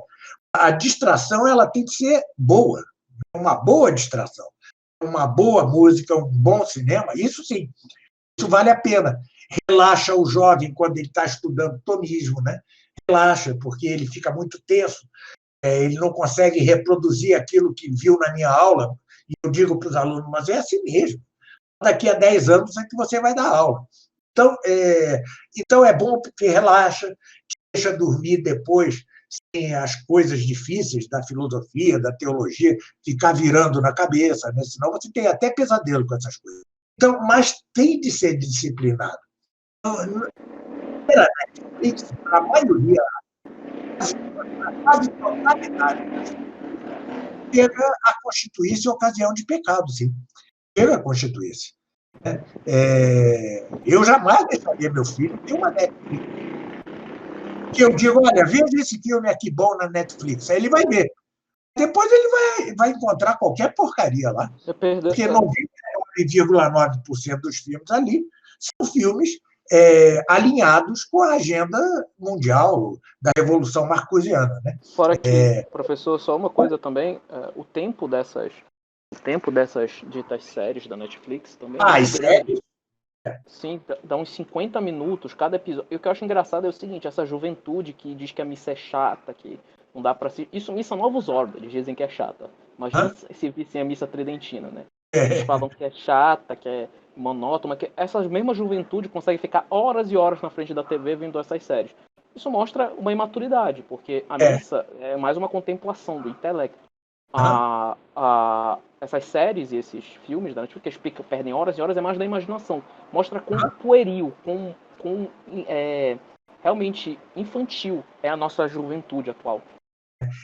a distração ela tem que ser boa, uma boa distração. Uma boa música, um bom cinema, isso sim, isso vale a pena. Relaxa o jovem quando ele está estudando tomismo, né? Relaxa, porque ele fica muito tenso, ele não consegue reproduzir aquilo que viu na minha aula, e eu digo para os alunos, mas é assim mesmo. Daqui a 10 anos é que você vai dar aula. Então é bom porque relaxa, te deixa dormir depois sem as coisas difíceis da filosofia, da teologia, ficar virando na cabeça, né? Senão você tem até pesadelo com essas coisas. Então, mas tem de ser disciplinado. Pela Netflix, a maioria, quase totalidade, chega a constituir-se ocasião de pecado, sim. Chega a constituir-se. Eu jamais deixaria meu filho ter uma Netflix. Que eu digo, olha, veja esse filme aqui bom na Netflix. Aí ele vai ver. Depois ele vai encontrar qualquer porcaria lá. Porque 99,9% dos filmes ali são filmes alinhados com a agenda mundial da Revolução Marcosiana, né? Fora que, professor, só uma coisa também, o tempo dessas ditas séries da Netflix também. E séries? Sim, dá uns 50 minutos cada episódio. E o que eu acho engraçado é o seguinte, essa juventude que diz que a missa é chata, que não dá pra assistir. Isso, missa Novos Ordos, eles dizem que é chata. Imagina se vissem a missa tridentina, né? Eles falam que é chata, que é monótona, que essa mesma juventude consegue ficar horas e horas na frente da TV vendo essas séries. Isso mostra uma imaturidade, porque a missa é mais uma contemplação do intelecto. Essas séries e esses filmes da Netflix que perdem horas e horas é mais da imaginação. Mostra quão pueril, quão realmente infantil é a nossa juventude atual.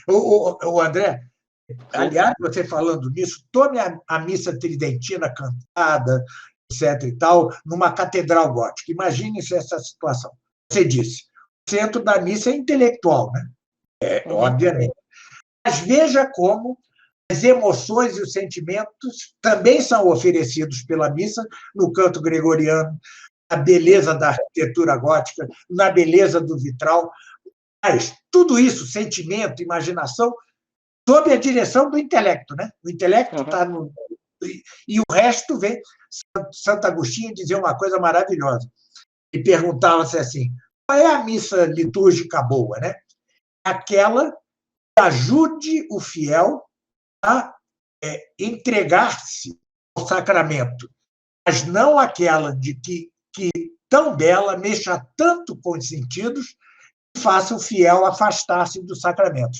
O André, aliás, você falando nisso, tome a missa tridentina cantada, etc. e tal, numa catedral gótica. Imagine essa situação. Você disse, o centro da missa é intelectual, né? Obviamente. Mas veja como as emoções e os sentimentos também são oferecidos pela missa no canto gregoriano, na beleza da arquitetura gótica, na beleza do vitral. Mas tudo isso, sentimento, imaginação, sob a direção do intelecto, né? O intelecto está no... E o resto vem... Santo Agostinho dizia uma coisa maravilhosa. E perguntava-se assim, qual é a missa litúrgica boa, né? Aquela que ajude o fiel a entregar-se ao sacramento, mas não aquela de que tão bela mexa tanto com os sentidos que faça o fiel afastar-se do sacramento.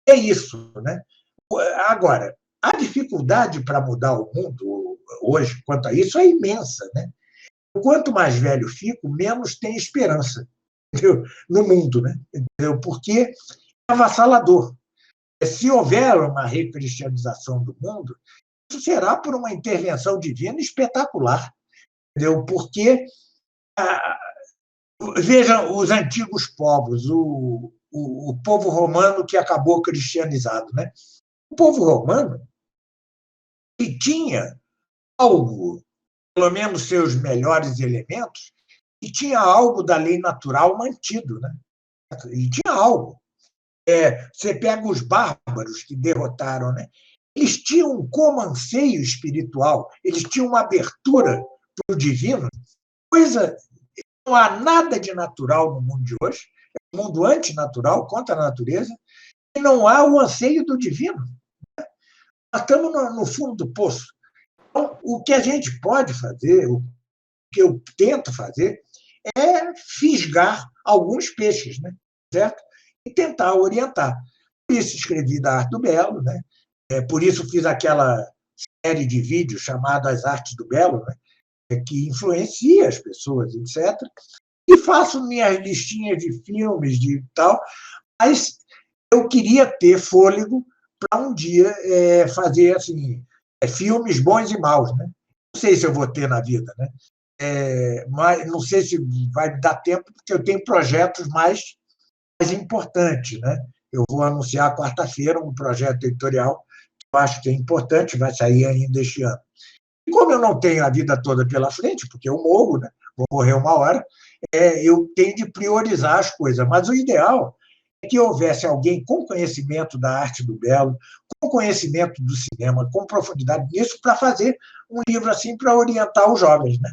É isso, né? Agora, a dificuldade para mudar o mundo hoje, quanto a isso, é imensa, né? Quanto mais velho fico, menos tenho esperança, entendeu? No mundo, né? Entendeu? Porque é avassalador. Se houver uma recristianização do mundo, isso será por uma intervenção divina espetacular, entendeu? Porque vejam os antigos povos, o povo romano que acabou cristianizado, né? O povo romano que tinha algo, pelo menos seus melhores elementos, e tinha algo da lei natural mantido, né? E tinha algo. Você pega os bárbaros que derrotaram, né? Eles tinham um comanceio espiritual, eles tinham uma abertura para o divino, coisa. Não há nada de natural no mundo de hoje, é um mundo antinatural, contra a natureza, e não há o anseio do divino. Nós estamos no fundo do poço. Então, o que a gente pode fazer, o que eu tento fazer, é fisgar alguns peixes, né? Certo? E tentar orientar. Por isso escrevi da Arte do Belo, né? Por isso fiz aquela série de vídeos chamada As Artes do Belo, né? Que influencia as pessoas, etc. E faço minhas listinhas de filmes de tal, mas eu queria ter fôlego para um dia fazer assim, filmes bons e maus, né? Não sei se eu vou ter na vida, né? Mas não sei se vai me dar tempo, porque eu tenho projetos mais importantes, né? Eu vou anunciar quarta-feira um projeto editorial que eu acho que é importante, vai sair ainda este ano. E como eu não tenho a vida toda pela frente, porque eu morro, né? Vou morrer uma hora, eu tenho de priorizar as coisas. Mas o ideal é que houvesse alguém com conhecimento da arte do belo, com conhecimento do cinema, com profundidade nisso, para fazer um livro assim para orientar os jovens, né?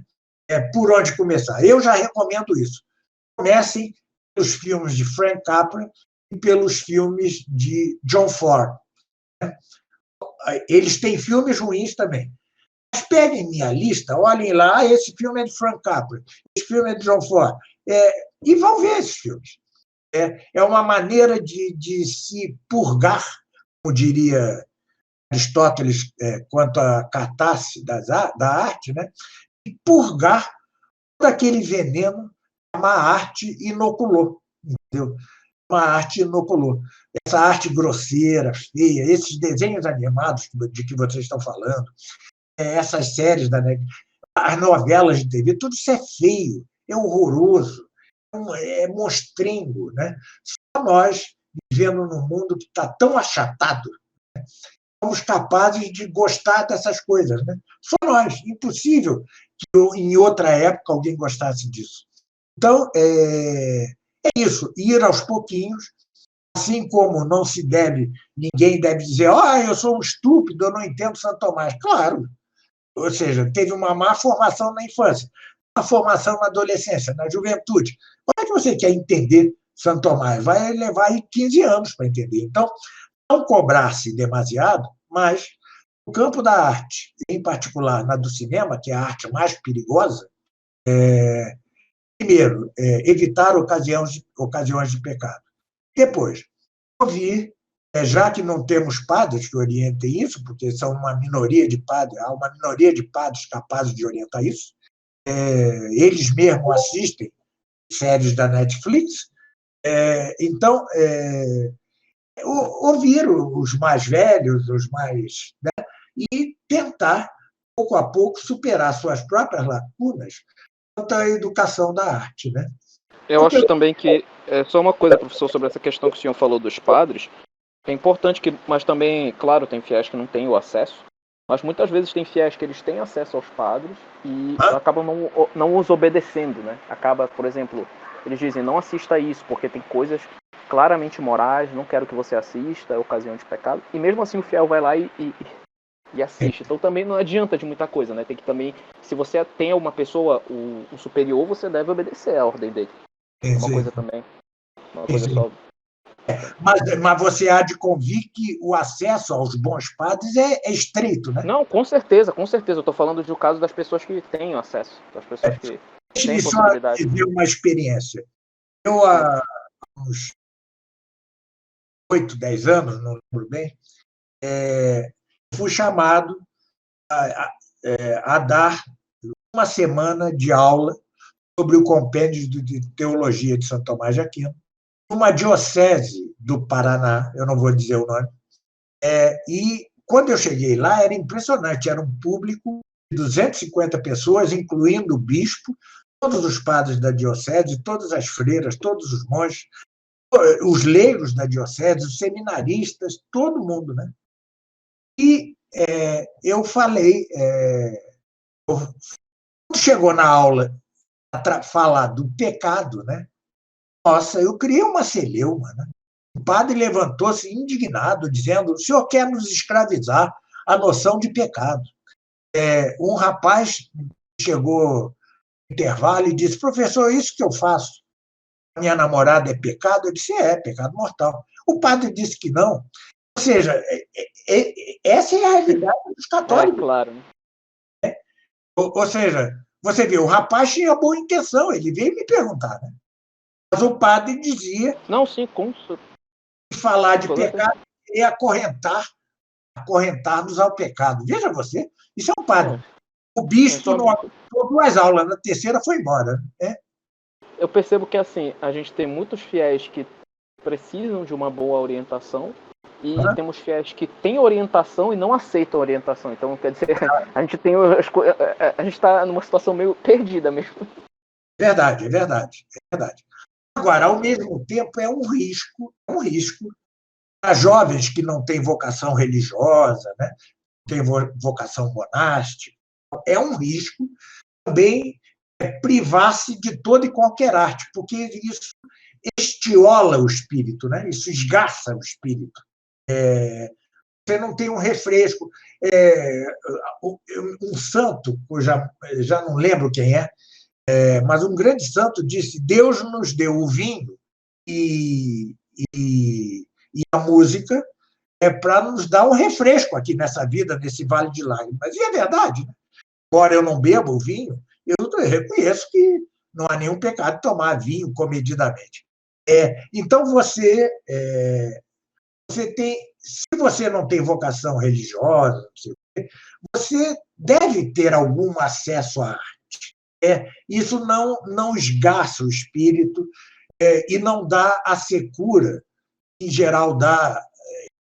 Por onde começar. Eu já recomendo isso. Comecem pelos filmes de Frank Capra e pelos filmes de John Ford. Eles têm filmes ruins também. Mas peguem minha lista, olhem lá, esse filme é de Frank Capra, esse filme é de John Ford, e vão ver esses filmes. É uma maneira de se purgar, como diria Aristóteles, quanto à catarse da arte, né? E purgar todo aquele veneno que uma arte inoculou, entendeu? Uma arte inoculou. Essa arte grosseira, feia, esses desenhos animados de que vocês estão falando, essas séries, as novelas de TV, tudo isso é feio, é horroroso, é monstrengo, né? Só nós, vivendo num mundo que está tão achatado, né? Somos capazes de gostar dessas coisas, né? Só nós. Impossível que em outra época alguém gostasse disso. Então, é isso, ir aos pouquinhos, assim como não se deve, ninguém deve dizer, eu sou um estúpido, eu não entendo Santo Tomás. Claro, ou seja, teve uma má formação na infância, uma formação na adolescência, na juventude. Como é que você quer entender Santo Tomás? Vai levar aí 15 anos para entender. Então, não cobrar-se demasiado, mas no campo da arte, em particular na do cinema, que é a arte mais perigosa, primeiro, evitar ocasiões de pecado. Depois, ouvir já que não temos padres que orientem isso, porque são uma minoria de padres, há uma minoria de padres capazes de orientar isso, eles mesmos assistem séries da Netflix, então, ouvir os mais velhos, os mais, né, e tentar, pouco a pouco, superar suas próprias lacunas quanto à educação da arte, né? Eu acho também que, só uma coisa, professor, sobre essa questão que o senhor falou dos padres, é importante que, mas também, claro, tem fiéis que não têm o acesso, mas muitas vezes tem fiéis que eles têm acesso aos padres e acabam não os obedecendo, né? Acaba, por exemplo, eles dizem, não assista isso, porque tem coisas claramente morais, não quero que você assista, é ocasião de pecado, e mesmo assim o fiel vai lá e assiste. Então também não adianta de muita coisa, né? Tem que também, se você tem uma pessoa, o superior, você deve obedecer a ordem dele. Uma coisa também, uma coisa só. Mas você há de convir que o acesso aos bons padres é estreito, né? Não, com certeza, com certeza. Eu estou falando do caso das pessoas que têm acesso, das pessoas que têm possibilidade. Deixa-me só viver uma experiência. Eu, há uns 8, 10 anos, não lembro bem, fui chamado a dar uma semana de aula sobre o compêndio de teologia de São Tomás de Aquino, numa diocese do Paraná, eu não vou dizer o nome, e quando eu cheguei lá era impressionante, era um público de 250 pessoas, incluindo o bispo, todos os padres da diocese, todas as freiras, todos os monges, os leigos da diocese, os seminaristas, todo mundo, né? E eu falei, quando chegou na aula a falar do pecado, né? Nossa, eu criei uma celeuma, né? O padre levantou-se indignado, dizendo: o senhor quer nos escravizar a noção de pecado. Um rapaz chegou no intervalo e disse: professor, isso que eu faço, minha namorada é pecado? Eu disse: pecado mortal. O padre disse que não. Ou seja, essa é a realidade dos católicos. Claro. Ou seja, você vê, o rapaz tinha boa intenção, ele veio me perguntar, né? Mas o padre dizia... Não, sim, com falar de pecado e acorrentar-nos ao pecado. Veja você, isso é um padre. Não. O bispo não aguentou 2 aulas, na terceira foi embora. Né? Eu percebo que assim, a gente tem muitos fiéis que precisam de uma boa orientação e temos fiéis que têm orientação e não aceitam a orientação. Então, quer dizer, a gente está numa situação meio perdida mesmo. Verdade. Agora, ao mesmo tempo, é um risco para jovens que não têm vocação religiosa, né? Não têm vocação monástica. É um risco também privar-se de toda e qualquer arte, porque isso estiola o espírito, né? Isso esgarça o espírito. Você não tem um refresco. Um santo, eu já não lembro quem mas um grande santo disse: Deus nos deu o vinho e a música para nos dar um refresco aqui nessa vida, nesse vale de lágrimas. E é verdade. Né? Embora eu não beba o vinho, eu reconheço que não há nenhum pecado tomar vinho comedidamente. Então, você tem... Se você não tem vocação religiosa, você deve ter algum acesso à arte. Isso não esgarça o espírito e não dá a secura, em geral, dá.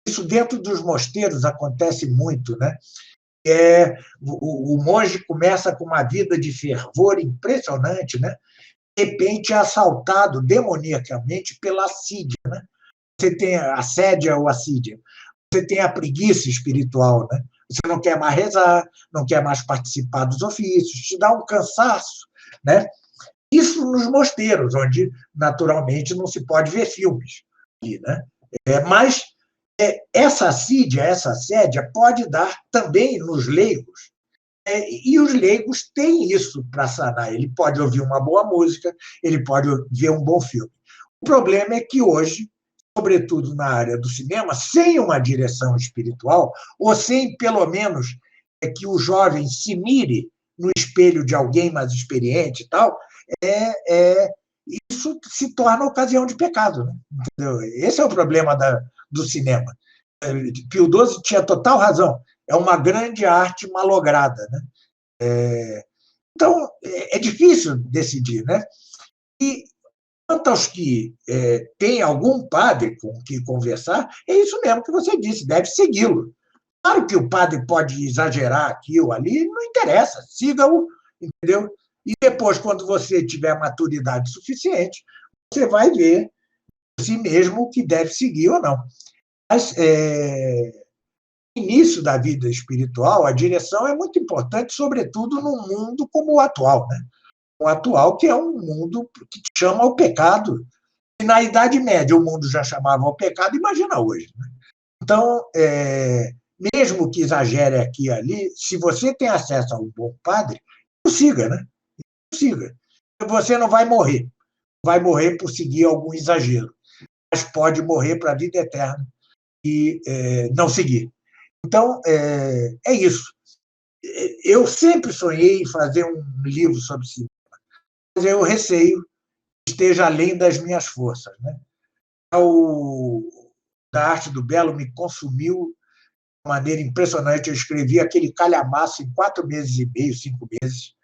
Isso dentro dos mosteiros acontece muito, né? O monge começa com uma vida de fervor impressionante, né? De repente é assaltado demoniacamente pela assídia, né? Você tem a assédia ou assídia. Você tem a preguiça espiritual, né? Você não quer mais rezar, não quer mais participar dos ofícios, te dá um cansaço, né? Isso nos mosteiros, onde naturalmente não se pode ver filmes, né? Mas essa assídia, essa assédia pode dar também nos leigos. E os leigos têm isso para sanar. Ele pode ouvir uma boa música, ele pode ver um bom filme. O problema é que hoje, sobretudo na área do cinema, sem uma direção espiritual, ou sem, pelo menos, que o jovem se mire no espelho de alguém mais experiente e tal, isso se torna ocasião de pecado. Né? Entendeu? Esse é o problema do cinema. Pio XII tinha total razão. É uma grande arte malograda, né? Então, é difícil decidir, né? E quanto aos que têm algum padre com que conversar, é isso mesmo que você disse, deve segui-lo. Claro que o padre pode exagerar aqui ou ali, não interessa, siga-o, entendeu? E depois, quando você tiver maturidade suficiente, você vai ver por si mesmo o que deve seguir ou não. Mas, no início da vida espiritual, a direção é muito importante, sobretudo num mundo como o atual, né? O atual, que é um mundo que chama ao pecado. E na Idade Média o mundo já chamava ao pecado, imagina hoje, né? Então, mesmo que exagere aqui e ali, se você tem acesso a um bom padre, não siga, né? Não siga. Você não vai morrer. Vai morrer por seguir algum exagero, mas pode morrer para a vida eterna e não seguir. Então, é isso. Eu sempre sonhei em fazer um livro sobre cinema, mas eu receio que esteja além das minhas forças, né? O da Arte do Belo me consumiu de maneira impressionante. Eu escrevi aquele calhamaço em 4 meses e meio, 5 meses,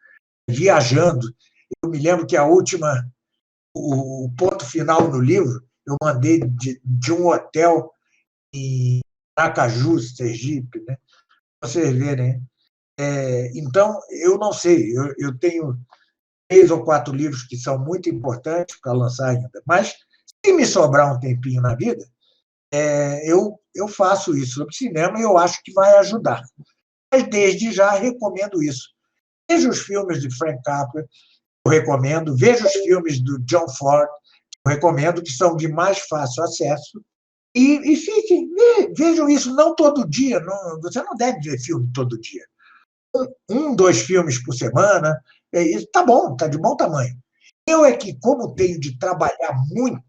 viajando. Eu me lembro que o ponto final no livro, eu mandei de um hotel em Aracaju, Sergipe, né? Para vocês verem. Então, eu não sei, eu tenho 3 ou 4 livros que são muito importantes para lançar ainda, mas se me sobrar um tempinho na vida, eu faço isso sobre cinema e eu acho que vai ajudar. Mas, desde já, recomendo isso. Veja os filmes de Frank Capra, eu recomendo. Veja os filmes do John Ford, eu recomendo, que são de mais fácil acesso. E fiquem, vejam isso, não todo dia. Você não deve ver filme todo dia. 2 filmes por semana, está bom, está de bom tamanho. Eu é que, como tenho de trabalhar muito,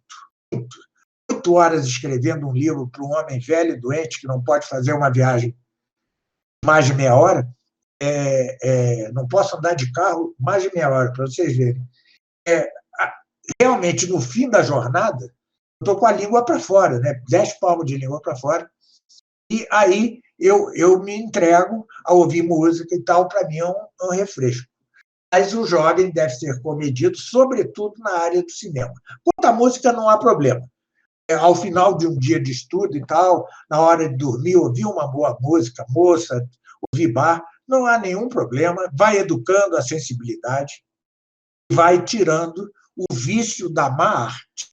8 horas escrevendo um livro para um homem velho e doente que não pode fazer uma viagem de mais de meia hora, não posso andar de carro mais de meia hora, para vocês verem. Realmente, no fim da jornada, eu estou com a língua para fora, né? 10 palmos de língua para fora, e aí eu me entrego a ouvir música e tal, para mim é um refresco. Mas o jovem deve ser comedido, sobretudo na área do cinema. Quanto à música, não há problema. Ao final de um dia de estudo e tal, na hora de dormir, ouvir uma boa música, moça, ouvir bar, não há nenhum problema, vai educando a sensibilidade, vai tirando o vício da má arte.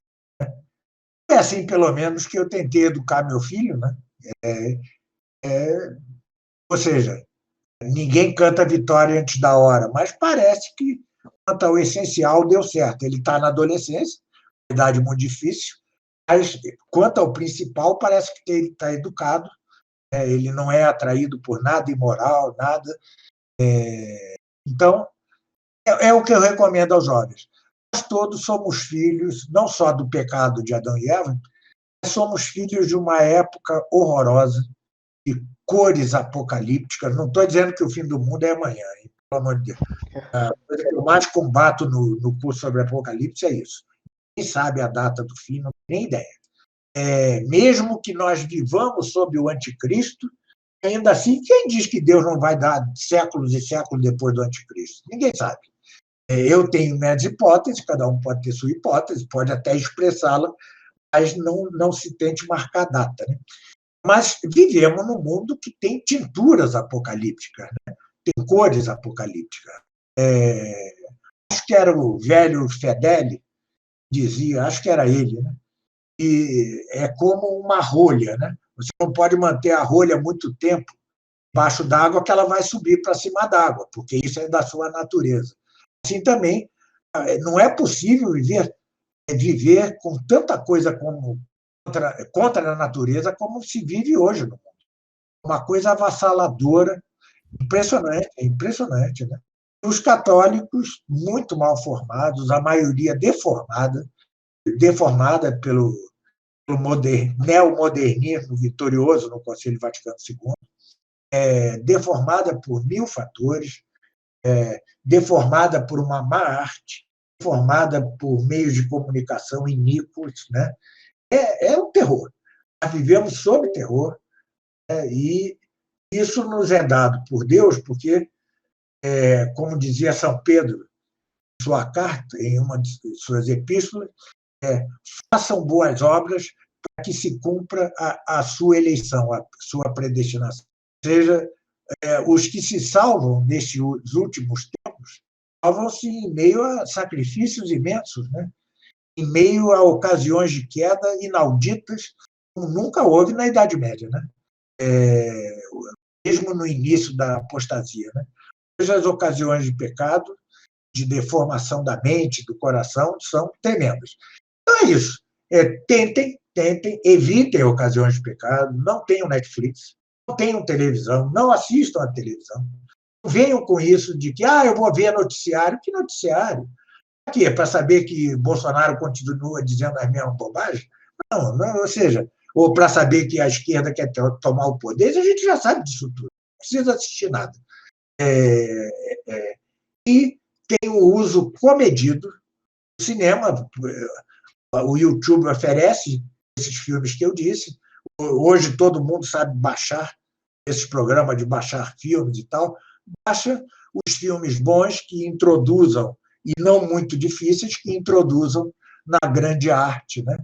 É assim, pelo menos, que eu tentei educar meu filho, né? Ou seja, ninguém canta vitória antes da hora, mas parece que, quanto ao essencial, deu certo. Ele está na adolescência, uma idade muito difícil, mas, quanto ao principal, parece que ele está educado, né? Ele não é atraído por nada imoral, nada. Então, é o que eu recomendo aos jovens. Nós todos somos filhos, não só do pecado de Adão e Eva, mas somos filhos de uma época horrorosa, de cores apocalípticas. Não estou dizendo que o fim do mundo é amanhã, hein? Pelo amor de Deus. A coisa que eu mais combato no curso sobre Apocalipse é isso. Quem sabe a data do fim, não tem nem ideia. Mesmo que nós vivamos sob o anticristo, ainda assim, quem diz que Deus não vai dar séculos e séculos depois do anticristo? Ninguém sabe. Eu tenho minhas hipóteses, cada um pode ter sua hipótese, pode até expressá-la, mas não se tente marcar data, né? Mas vivemos num mundo que tem tinturas apocalípticas, né? Tem cores apocalípticas. Acho que era o velho Fedeli, dizia, acho que era ele, né? E é como uma rolha, né? Você não pode manter a rolha muito tempo embaixo d'água, que ela vai subir para cima d'água, porque isso é da sua natureza. Assim também, não é possível viver com tanta coisa contra a natureza como se vive hoje no mundo. Uma coisa avassaladora, impressionante, né? Os católicos, muito mal formados, a maioria deformada pelo neomodernismo vitorioso no Concílio Vaticano II, deformada por 1000 fatores, deformada por uma má arte, deformada por meios de comunicação iníquos, né? É um terror. Nós vivemos sob terror, né? E isso nos é dado por Deus, porque, como dizia São Pedro em sua carta, em uma de suas epístolas, façam boas obras para que se cumpra a sua eleição, a sua predestinação. Ou seja, os que se salvam nestes últimos tempos salvam-se em meio a sacrifícios imensos, né? Em meio a ocasiões de queda inauditas, como nunca houve na Idade Média, né? Mesmo no início da apostasia, né? Hoje as ocasiões de pecado, de deformação da mente, do coração, são tremendas. Então é isso. Tentem, evitem ocasiões de pecado, não tenham Netflix, não tenham televisão, não assistam à televisão. Não venham com isso de que eu vou ver noticiário. Que noticiário? Para quê? Para saber que Bolsonaro continua dizendo as mesmas bobagens? Não, ou seja, ou para saber que a esquerda quer tomar o poder, a gente já sabe disso tudo. Não precisa assistir nada. E tem o uso comedido do cinema. O YouTube oferece esses filmes que eu disse. Hoje todo mundo sabe baixar esses programas de baixar filmes e tal. Baixa os filmes bons que introduzam, e não muito difíceis, que introduzam na grande arte, né?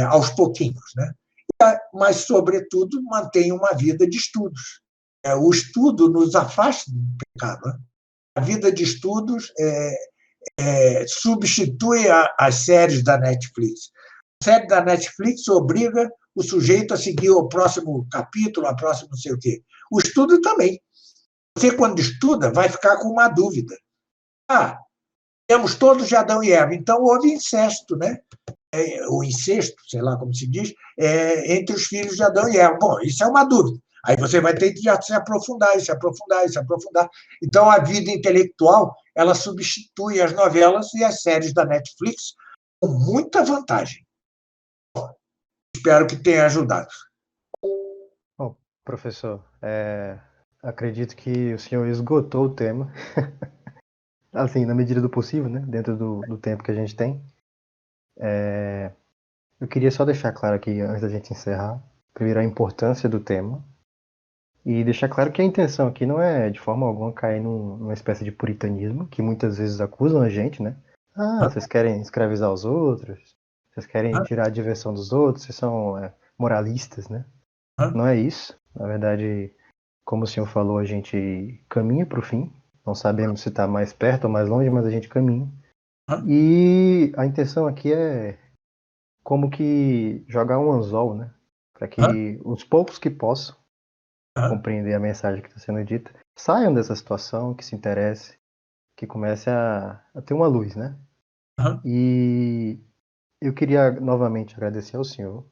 Aos pouquinhos, né? Mas, sobretudo, mantém uma vida de estudos. O estudo nos afasta do pecado, né? A vida de estudos substitui as séries da Netflix. A série da Netflix obriga o sujeito a seguir o próximo capítulo, a próxima não sei o quê. O estudo também. Você, quando estuda, vai ficar com uma dúvida. Temos todos de Adão e Eva, então houve incesto, né? O incesto, sei lá como se diz, entre os filhos de Adão e Eva. Bom, isso é uma dúvida. Aí você vai ter que se aprofundar, se aprofundar, se aprofundar. Então, a vida intelectual, ela substitui as novelas e as séries da Netflix com muita vantagem. Bom, espero que tenha ajudado. Bom, professor, acredito que o senhor esgotou o tema. Assim, na medida do possível, né? Dentro do tempo que a gente tem. Eu queria só deixar claro aqui, antes da gente encerrar, primeiro a importância do tema. E deixar claro que a intenção aqui não é, de forma alguma, cair numa espécie de puritanismo, que muitas vezes acusam a gente, né? Vocês querem escravizar os outros, vocês querem tirar a diversão dos outros, vocês são moralistas, né? Não é isso. Na verdade, como o senhor falou, a gente caminha para o fim. Não sabemos se está mais perto ou mais longe, mas a gente caminha. E a intenção aqui é como que jogar um anzol, né? Para que os poucos que possam compreender a mensagem que está sendo dita saiam dessa situação, que se interesse, que comece a ter uma luz, né? E eu queria novamente agradecer ao senhor,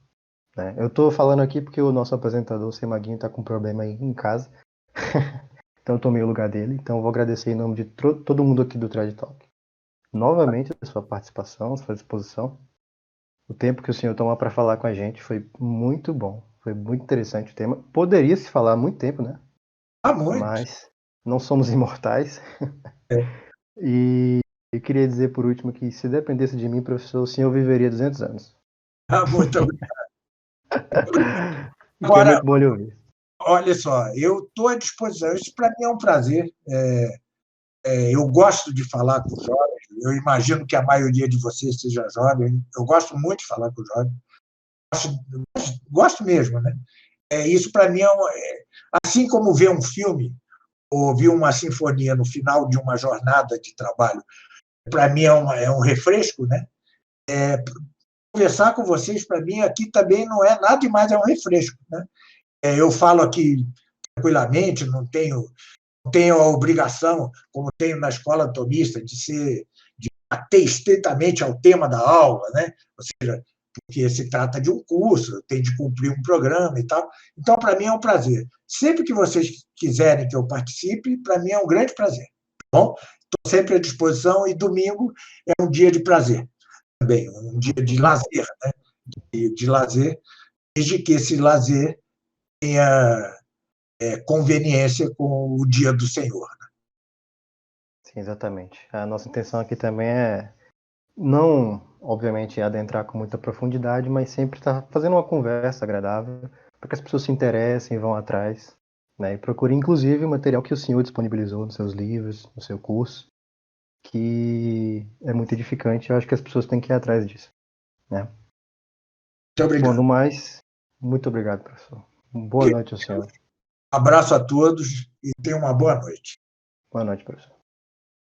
né? Eu estou falando aqui porque o nosso apresentador, o Semaguinho, está com um problema aí em casa. Então eu tomei o lugar dele. Então eu vou agradecer em nome de todo mundo aqui do Trad Talk. Novamente a sua participação, a sua disposição. O tempo que o senhor tomou para falar com a gente foi muito bom. Foi muito interessante o tema. Poderia se falar há muito tempo, né? Muito. Mas não somos imortais. E eu queria dizer por último que se dependesse de mim, professor, o senhor viveria 200 anos. Muito obrigado. Agora, é muito bom lhe ouvir. Olha só, eu estou à disposição. Isso para mim é um prazer. Eu gosto de falar com jovens. Eu imagino que a maioria de vocês seja jovem. Eu gosto muito de falar com jovens. Gosto mesmo, né? Isso para mim assim como ver um filme ou ouvir uma sinfonia no final de uma jornada de trabalho, para mim é um refresco, né? Conversar com vocês, para mim, aqui também não é nada demais, é um refresco, né? Eu falo aqui tranquilamente, não tenho a obrigação, como tenho na escola tomista, de ater estritamente ao tema da aula, né? Ou seja, porque se trata de um curso, eu tenho de cumprir um programa e tal. Então, para mim é um prazer. Sempre que vocês quiserem que eu participe, para mim é um grande prazer. Tá bom? Estou sempre à disposição e domingo é um dia de prazer também, um dia de lazer, né? De lazer, desde que esse lazer tenha conveniência com o dia do Senhor. Né? Sim, exatamente. A nossa intenção aqui também é não obviamente, adentrar com muita profundidade, mas sempre estar fazendo uma conversa agradável, para que as pessoas se interessem e vão atrás, né? E procurem, inclusive, o material que o senhor disponibilizou nos seus livros, no seu curso, que é muito edificante. Eu acho que as pessoas têm que ir atrás disso, né? Muito obrigado. Bom, no mais, muito obrigado, professor. Boa noite ao senhor. Abraço a todos e tenham uma boa noite. Boa noite, professor.